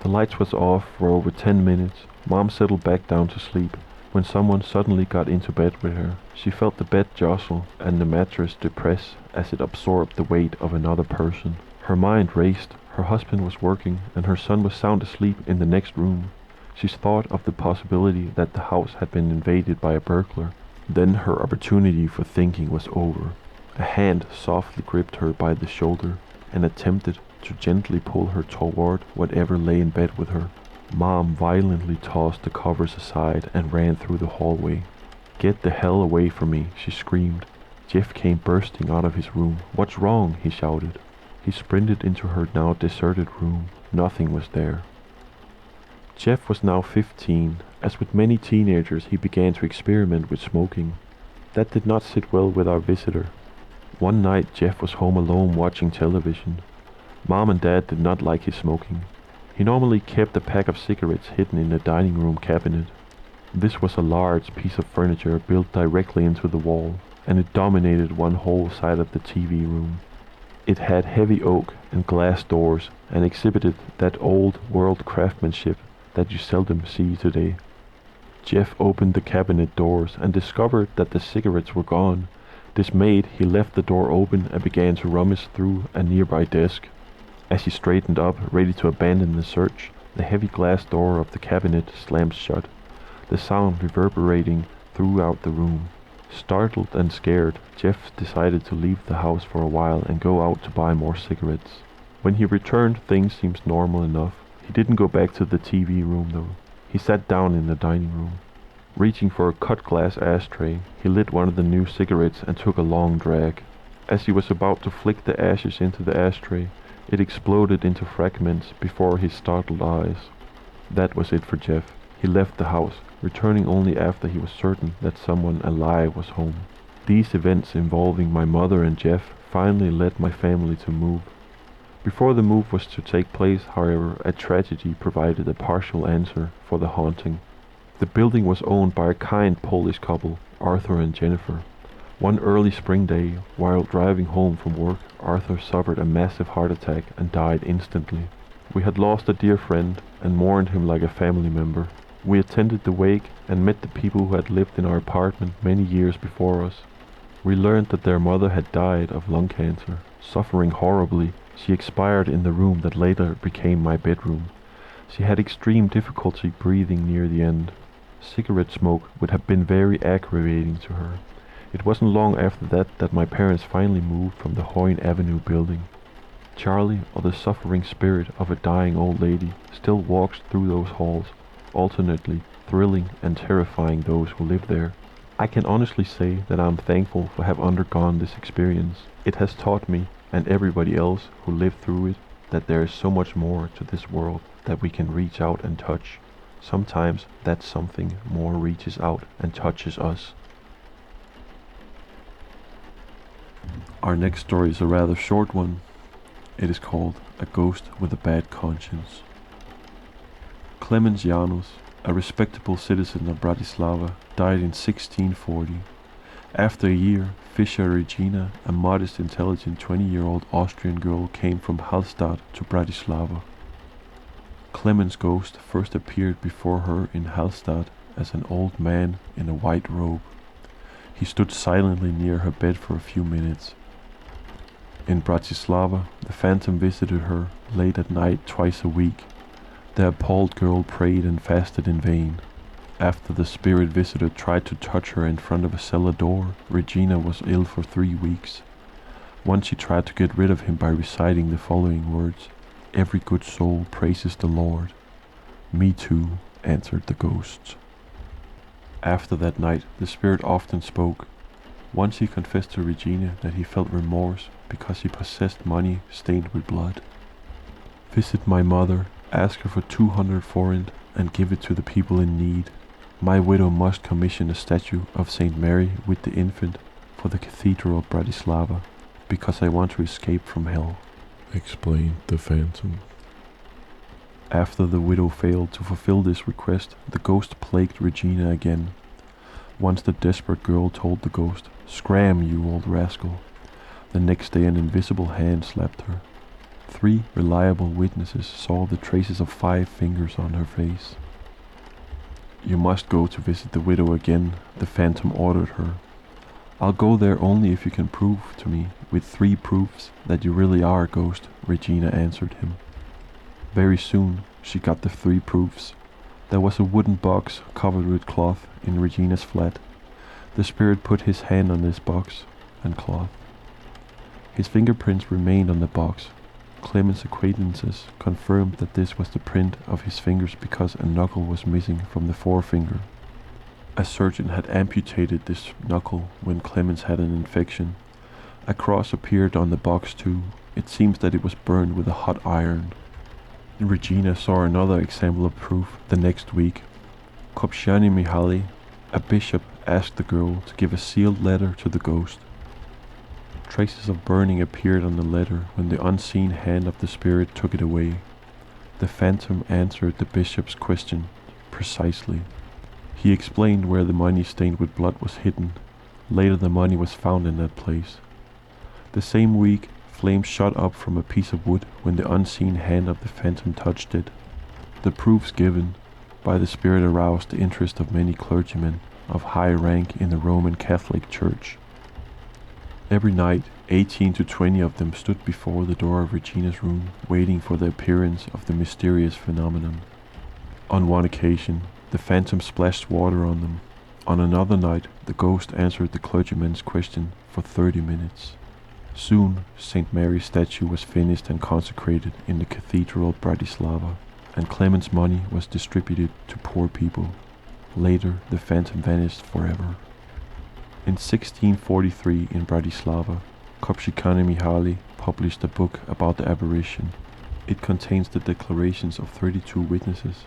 The lights was off for over 10 minutes. Mom settled back down to sleep, when someone suddenly got into bed with her. She felt the bed jostle and the mattress depress as it absorbed the weight of another person. Her mind raced. Her husband was working, and her son was sound asleep in the next room. She thought of the possibility that the house had been invaded by a burglar. Then her opportunity for thinking was over. A hand softly gripped her by the shoulder and attempted to gently pull her toward whatever lay in bed with her. Mom violently tossed the covers aside and ran through the hallway. "Get the hell away from me," she screamed. Jeff came bursting out of his room. "What's wrong?" he shouted. He sprinted into her now deserted room. Nothing was there. Jeff was now 15. As with many teenagers, he began to experiment with smoking. That did not sit well with our visitor. One night, Jeff was home alone watching television. Mom and Dad did not like his smoking. He normally kept a pack of cigarettes hidden in the dining room cabinet. This was a large piece of furniture built directly into the wall, and it dominated one whole side of the TV room. It had heavy oak and glass doors and exhibited that old world craftsmanship that you seldom see today. Jeff opened the cabinet doors and discovered that the cigarettes were gone. Dismayed, he left the door open and began to rummage through a nearby desk. As he straightened up, ready to abandon the search, the heavy glass door of the cabinet slammed shut, the sound reverberating throughout the room. Startled and scared, Jeff decided to leave the house for a while and go out to buy more cigarettes. When he returned, things seemed normal enough. He didn't go back to the TV room though. He sat down in the dining room. Reaching for a cut glass ashtray, he lit one of the new cigarettes and took a long drag. As he was about to flick the ashes into the ashtray, it exploded into fragments before his startled eyes. That was it for Jeff. He left the house, returning only after he was certain that someone alive was home. These events involving my mother and Jeff finally led my family to move. Before the move was to take place, however, a tragedy provided a partial answer for the haunting. The building was owned by a kind Polish couple, Arthur and Jennifer. One early spring day, while driving home from work, Arthur suffered a massive heart attack and died instantly. We had lost a dear friend and mourned him like a family member. We attended the wake and met the people who had lived in our apartment many years before us. We learned that their mother had died of lung cancer, suffering horribly. She expired in the room that later became my bedroom. She had extreme difficulty breathing near the end. Cigarette smoke would have been very aggravating to her. It wasn't long after that my parents finally moved from the Hoyne Avenue building. Charlie, or the suffering spirit of a dying old lady, still walks through those halls, alternately thrilling and terrifying those who live there. I can honestly say that I am thankful for have undergone this experience. It has taught me, and everybody else who lived through it, that there is so much more to this world that we can reach out and touch. Sometimes that something more reaches out and touches us. Our next story is a rather short one. It is called A Ghost with a Bad Conscience. Clemens Janus, a respectable citizen of Bratislava, died in 1640. After a year, Fisher Regina, a modest, intelligent 20-year-old Austrian girl, came from Hallstatt to Bratislava. Clemens' ghost first appeared before her in Hallstatt as an old man in a white robe. He stood silently near her bed for a few minutes. In Bratislava, the phantom visited her late at night twice a week. The appalled girl prayed and fasted in vain. After the spirit visitor tried to touch her in front of a cellar door, Regina was ill for 3 weeks. Once she tried to get rid of him by reciting the following words: "Every good soul praises the Lord." "Me too," answered the ghosts. After that night, the spirit often spoke. Once he confessed to Regina that he felt remorse because he possessed money stained with blood. "Visit my mother, ask her for 200 forint and give it to the people in need. My widow must commission a statue of Saint Mary with the infant for the Cathedral of Bratislava, because I want to escape from hell," explained the phantom. After the widow failed to fulfill this request, the ghost plagued Regina again. Once the desperate girl told the ghost, "Scram, you old rascal." The next day an invisible hand slapped her. 3 reliable witnesses saw the traces of 5 fingers on her face. "You must go to visit the widow again," the phantom ordered her. "I'll go there only if you can prove to me, with 3 proofs, that you really are a ghost," Regina answered him. Very soon she got the 3 proofs. There was a wooden box covered with cloth in Regina's flat. The spirit put his hand on this box and cloth. His fingerprints remained on the box. Clemens' acquaintances confirmed that this was the print of his fingers because a knuckle was missing from the forefinger. A surgeon had amputated this knuckle when Clemens had an infection. A cross appeared on the box too. It seems that it was burned with a hot iron. Regina saw another example of proof the next week. Kopshani Mihaly, a bishop, asked the girl to give a sealed letter to the ghost. Traces of burning appeared on the letter when the unseen hand of the spirit took it away. The phantom answered the bishop's question precisely. He explained where the money stained with blood was hidden. Later the money was found in that place. The same week, flames shot up from a piece of wood when the unseen hand of the phantom touched it. The proofs given by the spirit aroused the interest of many clergymen of high rank in the Roman Catholic Church. Every night, 18 to 20 of them stood before the door of Regina's room, waiting for the appearance of the mysterious phenomenon. On one occasion, the phantom splashed water on them. On another night, the ghost answered the clergyman's question for 30 minutes. Soon, St. Mary's statue was finished and consecrated in the Cathedral of Bratislava, and Clemens' money was distributed to poor people. Later, the phantom vanished forever. In 1643 in Bratislava, Kopshikane Mihaly published a book about the apparition. It contains the declarations of 32 witnesses.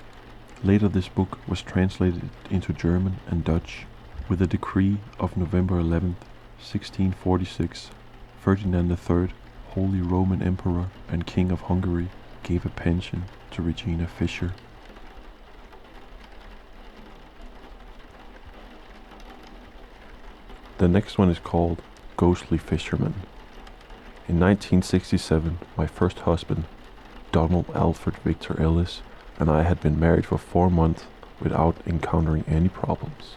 Later this book was translated into German and Dutch. With a decree of November 11, 1646, Ferdinand III, Holy Roman Emperor and King of Hungary, gave a pension to Regina Fisher. The next one is called Ghostly Fisherman. In 1967, my first husband, Donald Alfred Victor Ellis, and I had been married for 4 months without encountering any problems.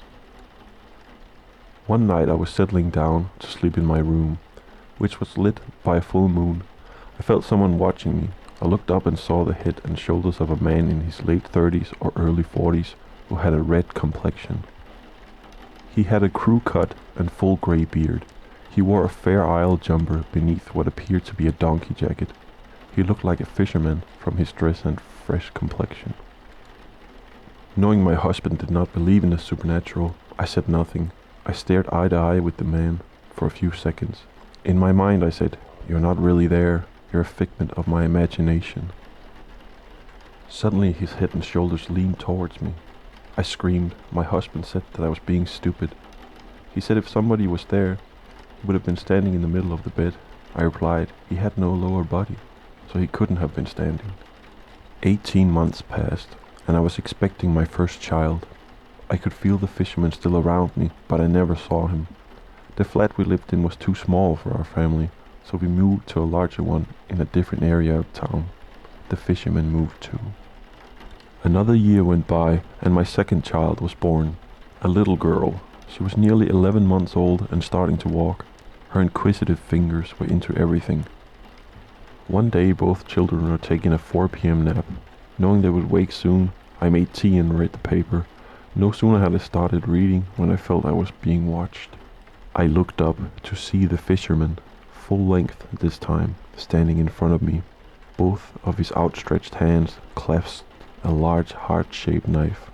One night I was settling down to sleep in my room, which was lit by a full moon. I felt someone watching me. I looked up and saw the head and shoulders of a man in his late 30s or early 40s who had a red complexion. He had a crew cut and full grey beard. He wore a Fair Isle jumper beneath what appeared to be a donkey jacket. He looked like a fisherman from his dress and fresh complexion. Knowing my husband did not believe in the supernatural, I said nothing. I stared eye to eye with the man for a few seconds. In my mind I said, "You're not really there. You're a figment of my imagination." Suddenly his head and shoulders leaned towards me. I screamed. My husband said that I was being stupid. He said if somebody was there, he would have been standing in the middle of the bed. I replied, he had no lower body, so he couldn't have been standing. 18 months passed, and I was expecting my first child. I could feel the fisherman still around me, but I never saw him. The flat we lived in was too small for our family, so we moved to a larger one in a different area of town. The fisherman moved too. Another year went by, and my second child was born. A little girl. She was nearly 11 months old and starting to walk. Her inquisitive fingers were into everything. One day both children were taking a 4 p.m. nap. Knowing they would wake soon, I made tea and read the paper. No sooner had I started reading when I felt I was being watched. I looked up to see the fisherman, full length this time, standing in front of me. Both of his outstretched hands clasped a large heart-shaped knife.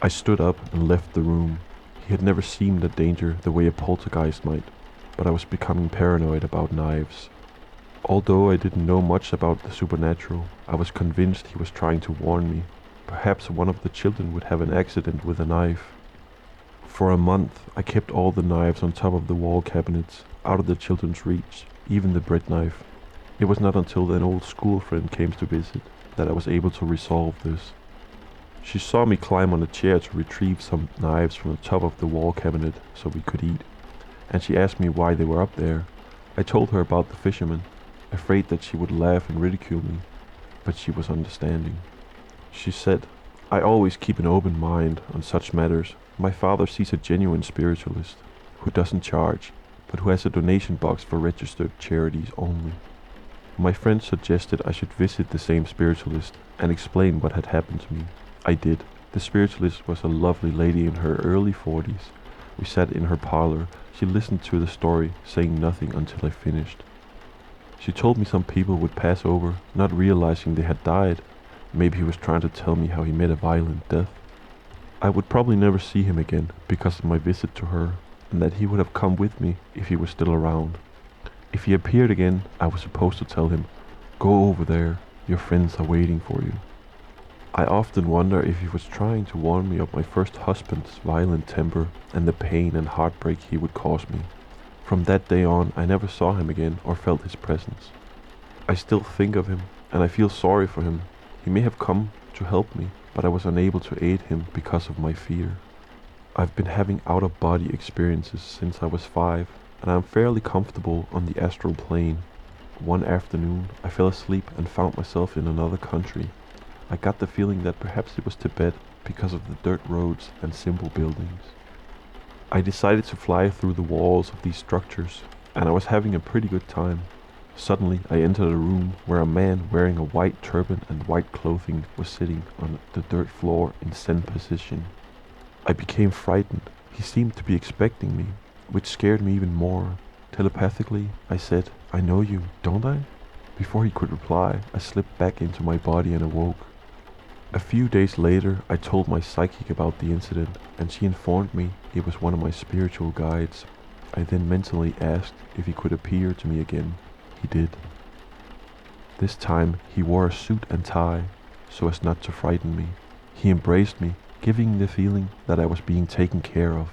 I stood up and left the room. He had never seemed a danger the way a poltergeist might, but I was becoming paranoid about knives. Although I didn't know much about the supernatural, I was convinced he was trying to warn me. Perhaps one of the children would have an accident with a knife. For a month, I kept all the knives on top of the wall cabinets, out of the children's reach, even the bread knife. It was not until an old school friend came to visit that I was able to resolve this. She saw me climb on a chair to retrieve some knives from the top of the wall cabinet so we could eat, and she asked me why they were up there. I told her about the fisherman, afraid that she would laugh and ridicule me, but she was understanding. She said, "I always keep an open mind on such matters. My father sees a genuine spiritualist, who doesn't charge, but who has a donation box for registered charities only." My friend suggested I should visit the same spiritualist and explain what had happened to me. I did. The spiritualist was a lovely lady in her early 40s. We sat in her parlor. She listened to the story, saying nothing until I finished. She told me some people would pass over, not realizing they had died. Maybe he was trying to tell me how he met a violent death. I would probably never see him again because of my visit to her, and that he would have come with me if he was still around. If he appeared again, I was supposed to tell him, "Go over there, your friends are waiting for you." I often wonder if he was trying to warn me of my first husband's violent temper and the pain and heartbreak he would cause me. From that day on, I never saw him again or felt his presence. I still think of him, and I feel sorry for him. He may have come to help me, but I was unable to aid him because of my fear. I've been having out-of-body experiences since I was 5, and I'm fairly comfortable on the astral plane. One afternoon, I fell asleep and found myself in another country. I got the feeling that perhaps it was Tibet because of the dirt roads and simple buildings. I decided to fly through the walls of these structures, and I was having a pretty good time. Suddenly, I entered a room where a man wearing a white turban and white clothing was sitting on the dirt floor in Zen position. I became frightened. He seemed to be expecting me, which scared me even more. Telepathically, I said, "I know you, don't I?" Before he could reply, I slipped back into my body and awoke. A few days later, I told my psychic about the incident, and she informed me it was one of my spiritual guides. I then mentally asked if he could appear to me again. He did. This time, he wore a suit and tie, so as not to frighten me. He embraced me, giving the feeling that I was being taken care of.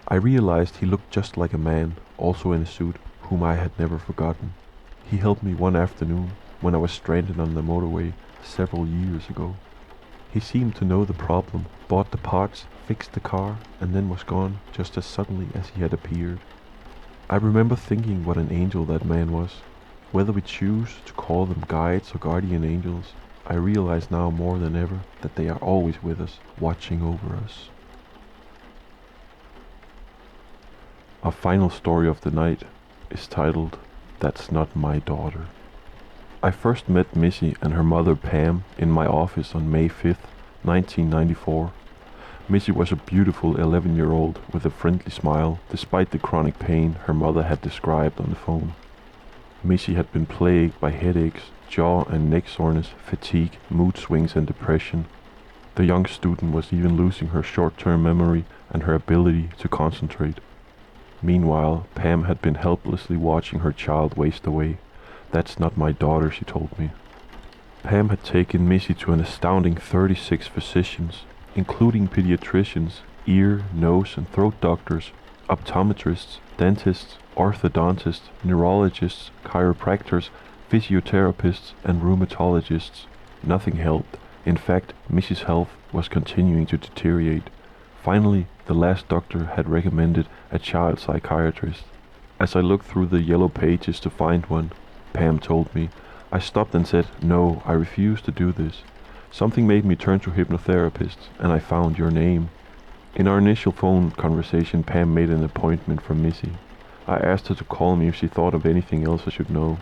I realized he looked just like a man, also in a suit, whom I had never forgotten. He helped me one afternoon when I was stranded on the motorway several years ago. He seemed to know the problem, bought the parts, fixed the car, and then was gone just as suddenly as he had appeared. I remember thinking what an angel that man was. Whether we choose to call them guides or guardian angels, I realize now more than ever that they are always with us, watching over us. Our final story of the night is titled, That's Not My Daughter. I first met Missy and her mother Pam in my office on May 5th, 1994. Missy was a beautiful 11-year-old with a friendly smile despite the chronic pain her mother had described on the phone. Missy had been plagued by headaches, jaw and neck soreness, fatigue, mood swings and depression. The young student was even losing her short-term memory and her ability to concentrate. Meanwhile, Pam had been helplessly watching her child waste away. That's not my daughter, she told me. Pam had taken Missy to an astounding 36 physicians, including pediatricians, ear, nose and throat doctors, optometrists, dentists, orthodontists, neurologists, chiropractors, physiotherapists and rheumatologists. Nothing helped. In fact, Missy's health was continuing to deteriorate. Finally, the last doctor had recommended a child psychiatrist. As I looked through the yellow pages to find one, Pam told me, I stopped and said, no, I refuse to do this. Something made me turn to hypnotherapists, and I found your name. In our initial phone conversation, Pam made an appointment for Missy. I asked her to call me if she thought of anything else I should know.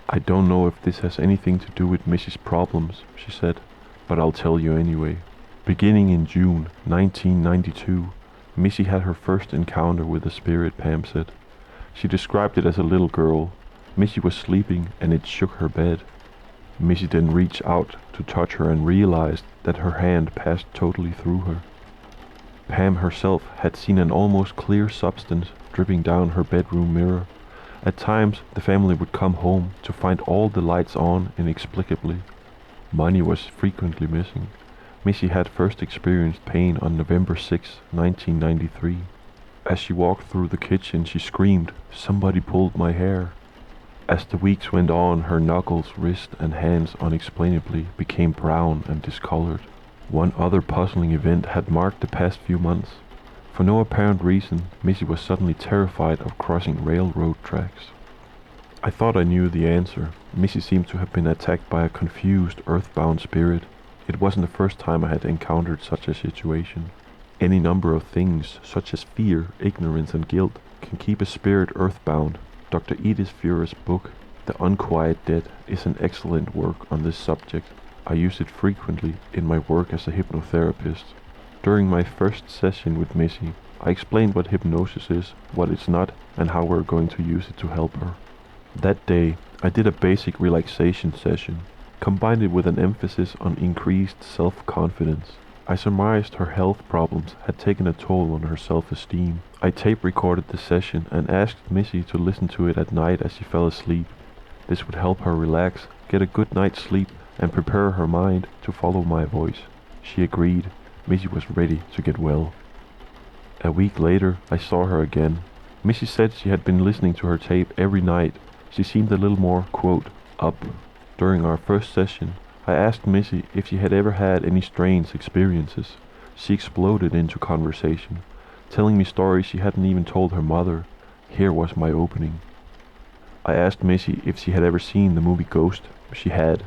I don't know if this has anything to do with Missy's problems, she said, but I'll tell you anyway. Beginning in June 1992, Missy had her first encounter with a spirit, Pam said. She described it as a little girl. Missy was sleeping and it shook her bed. Missy then reached out to touch her and realized that her hand passed totally through her. Pam herself had seen an almost clear substance dripping down her bedroom mirror. At times, the family would come home to find all the lights on inexplicably. Money was frequently missing. Missy had first experienced pain on November 6, 1993. As she walked through the kitchen, she screamed, "Somebody pulled my hair." As the weeks went on, her knuckles, wrist, and hands unexplainably became brown and discolored. One other puzzling event had marked the past few months. For no apparent reason, Missy was suddenly terrified of crossing railroad tracks. I thought I knew the answer. Missy seemed to have been attacked by a confused, earthbound spirit. It wasn't the first time I had encountered such a situation. Any number of things, such as fear, ignorance, and guilt, can keep a spirit earthbound. Dr. Edith Furer's book, The Unquiet Dead, is an excellent work on this subject. I use it frequently in my work as a hypnotherapist. During my first session with Missy, I explained what hypnosis is, what it's not, and how we're going to use it to help her. That day, I did a basic relaxation session, combined it with an emphasis on increased self-confidence. I surmised her health problems had taken a toll on her self-esteem. I tape recorded the session and asked Missy to listen to it at night as she fell asleep. This would help her relax, get a good night's sleep, and prepare her mind to follow my voice. She agreed. Missy was ready to get well. A week later, I saw her again. Missy said she had been listening to her tape every night. She seemed a little more, quote, up. During our first session, I asked Missy if she had ever had any strange experiences. She exploded into conversation, telling me stories she hadn't even told her mother. Here was my opening. I asked Missy if she had ever seen the movie Ghost. She had.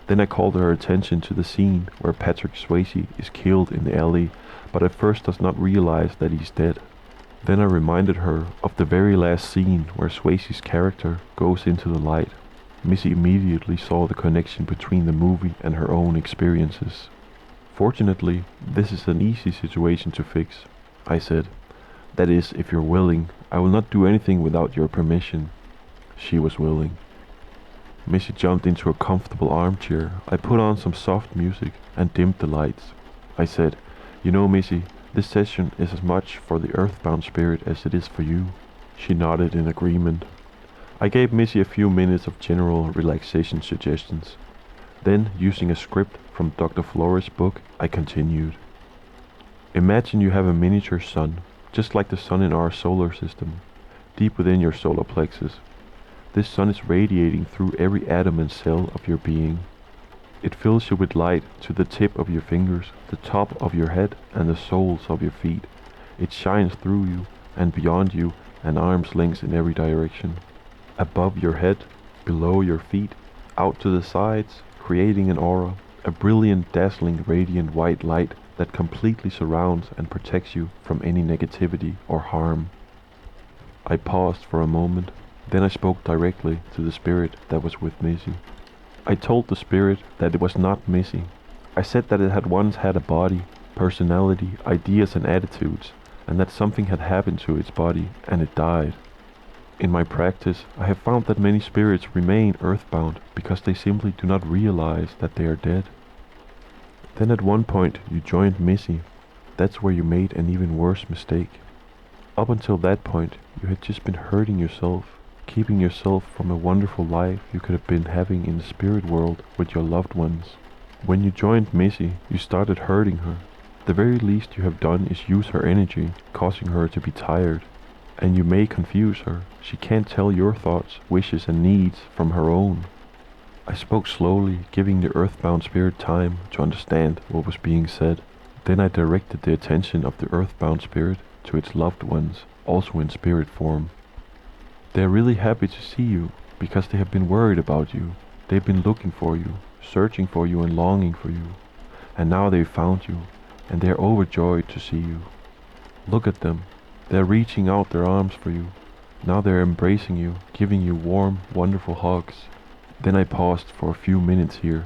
Then I called her attention to the scene where Patrick Swayze is killed in the alley, but at first does not realize that he's dead. Then I reminded her of the very last scene where Swayze's character goes into the light. Missy immediately saw the connection between the movie and her own experiences. Fortunately, this is an easy situation to fix, I said. That is, if you're willing. I will not do anything without your permission. She was willing. Missy jumped into a comfortable armchair. I put on some soft music and dimmed the lights. I said, "You know, Missy, this session is as much for the earthbound spirit as it is for you." She nodded in agreement. I gave Missy a few minutes of general relaxation suggestions. Then, using a script from Dr. Flores' book, I continued. Imagine you have a miniature sun, just like the sun in our solar system, deep within your solar plexus. This sun is radiating through every atom and cell of your being. It fills you with light to the tip of your fingers, the top of your head, and the soles of your feet. It shines through you and beyond you and arm's length in every direction. Above your head, below your feet, out to the sides, creating an aura, a brilliant, dazzling, radiant white light that completely surrounds and protects you from any negativity or harm. I paused for a moment, then I spoke directly to the spirit that was with Missy. I told the spirit that it was not Missy. I said that it had once had a body, personality, ideas and attitudes, and that something had happened to its body and it died. In my practice, I have found that many spirits remain earthbound because they simply do not realize that they are dead. Then at one point you joined Missy. That's where you made an even worse mistake. Up until that point, you had just been hurting yourself, keeping yourself from a wonderful life you could have been having in the spirit world with your loved ones. When you joined Missy, you started hurting her. The very least you have done is use her energy, causing her to be tired. And you may confuse her. She can't tell your thoughts, wishes and needs from her own. I spoke slowly, giving the earthbound spirit time to understand what was being said. Then I directed the attention of the earthbound spirit to its loved ones, also in spirit form. They're really happy to see you, because they have been worried about you. They've been looking for you, searching for you and longing for you. And now they've found you, and they're overjoyed to see you. Look at them. They're reaching out their arms for you. Now they're embracing you, giving you warm, wonderful hugs. Then I paused for a few minutes here.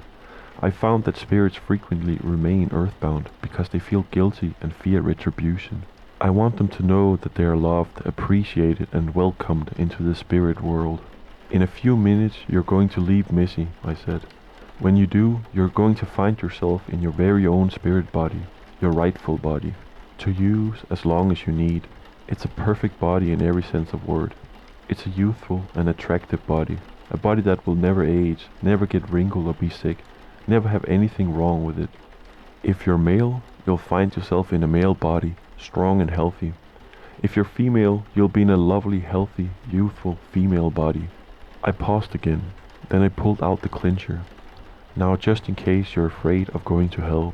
I found that spirits frequently remain earthbound because they feel guilty and fear retribution. I want them to know that they are loved, appreciated and welcomed into the spirit world. In a few minutes you're going to leave Missy, I said. When you do, you're going to find yourself in your very own spirit body, your rightful body, to use as long as you need. It's a perfect body in every sense of word. It's a youthful and attractive body, a body that will never age, never get wrinkled or be sick, never have anything wrong with it. If you're male, you'll find yourself in a male body, strong and healthy. If you're female, you'll be in a lovely, healthy, youthful female body. I paused again, then I pulled out the clincher. Now, just in case you're afraid of going to hell,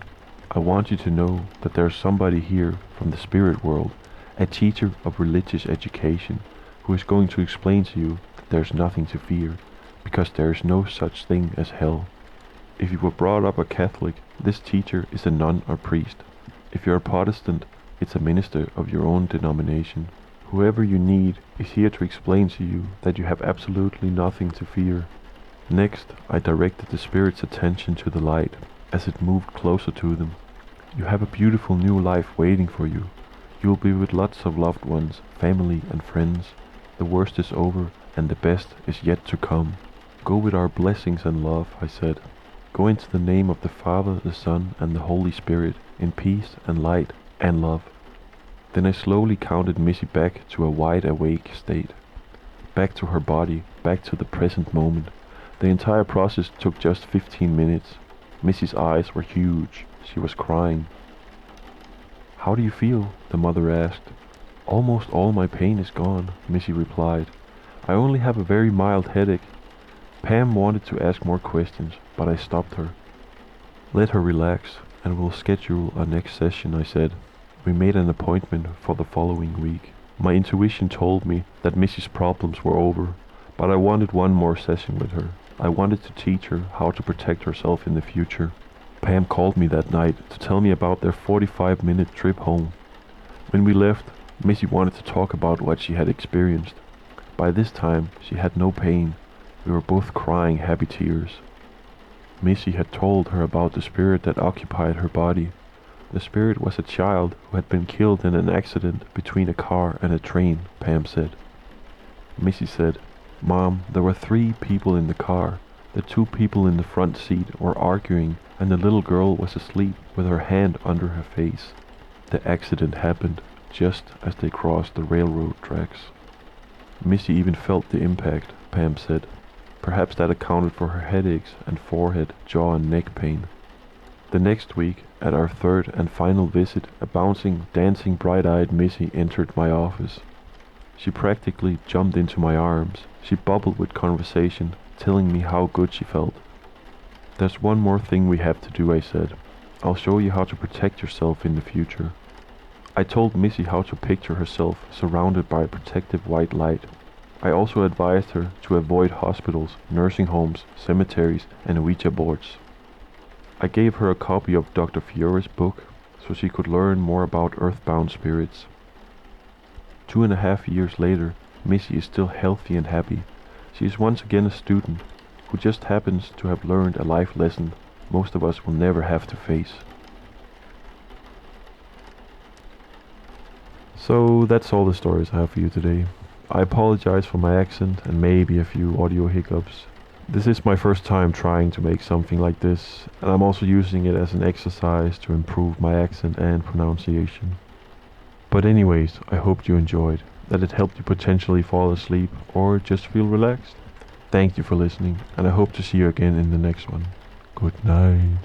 I want you to know that there's somebody here from the spirit world, a teacher of religious education, who is going to explain to you that there's nothing to fear, because there is no such thing as hell. If you were brought up a Catholic, this teacher is a nun or priest. If you're a Protestant, it's a minister of your own denomination. Whoever you need is here to explain to you that you have absolutely nothing to fear. Next, I directed the spirit's attention to the light as it moved closer to them. You have a beautiful new life waiting for you. You will be with lots of loved ones, family and friends. The worst is over and the best is yet to come. Go with our blessings and love, I said. Go into the name of the Father, the Son and the Holy Spirit in peace and light and love. Then I slowly counted Missy back to a wide awake state. Back to her body, back to the present moment. The entire process took just 15 minutes. Missy's eyes were huge. She was crying. How do you feel? The mother asked. Almost all my pain is gone, Missy replied. I only have a very mild headache. Pam wanted to ask more questions, but I stopped her. Let her relax, and we'll schedule our next session, I said. We made an appointment for the following week. My intuition told me that Missy's problems were over, but I wanted one more session with her. I wanted to teach her how to protect herself in the future. Pam called me that night to tell me about their 45-minute trip home. When we left, Missy wanted to talk about what she had experienced. By this time, she had no pain. We were both crying happy tears. Missy had told her about the spirit that occupied her body. The spirit was a child who had been killed in an accident between a car and a train, Pam said. Missy said, Mom, there were 3 people in the car. The 2 people in the front seat were arguing and the little girl was asleep with her hand under her face. The accident happened just as they crossed the railroad tracks. Missy even felt the impact, Pam said. Perhaps that accounted for her headaches and forehead, jaw and neck pain. The next week, at our third and final visit, a bouncing, dancing, bright-eyed Missy entered my office. She practically jumped into my arms. She bubbled with conversation, telling me how good she felt. There's one more thing we have to do, I said. I'll show you how to protect yourself in the future. I told Missy how to picture herself surrounded by a protective white light. I also advised her to avoid hospitals, nursing homes, cemeteries, and Ouija boards. I gave her a copy of Dr. Fiore's book so she could learn more about earthbound spirits. 2.5 years later, Missy is still healthy and happy. She is once again a student who just happens to have learned a life lesson most of us will never have to face. So that's all the stories I have for you today. I apologize for my accent and maybe a few audio hiccups. This is my first time trying to make something like this, and I'm also using it as an exercise to improve my accent and pronunciation. But anyways, I hope you enjoyed, that it helped you potentially fall asleep or just feel relaxed. Thank you for listening, and I hope to see you again in the next one. Good night.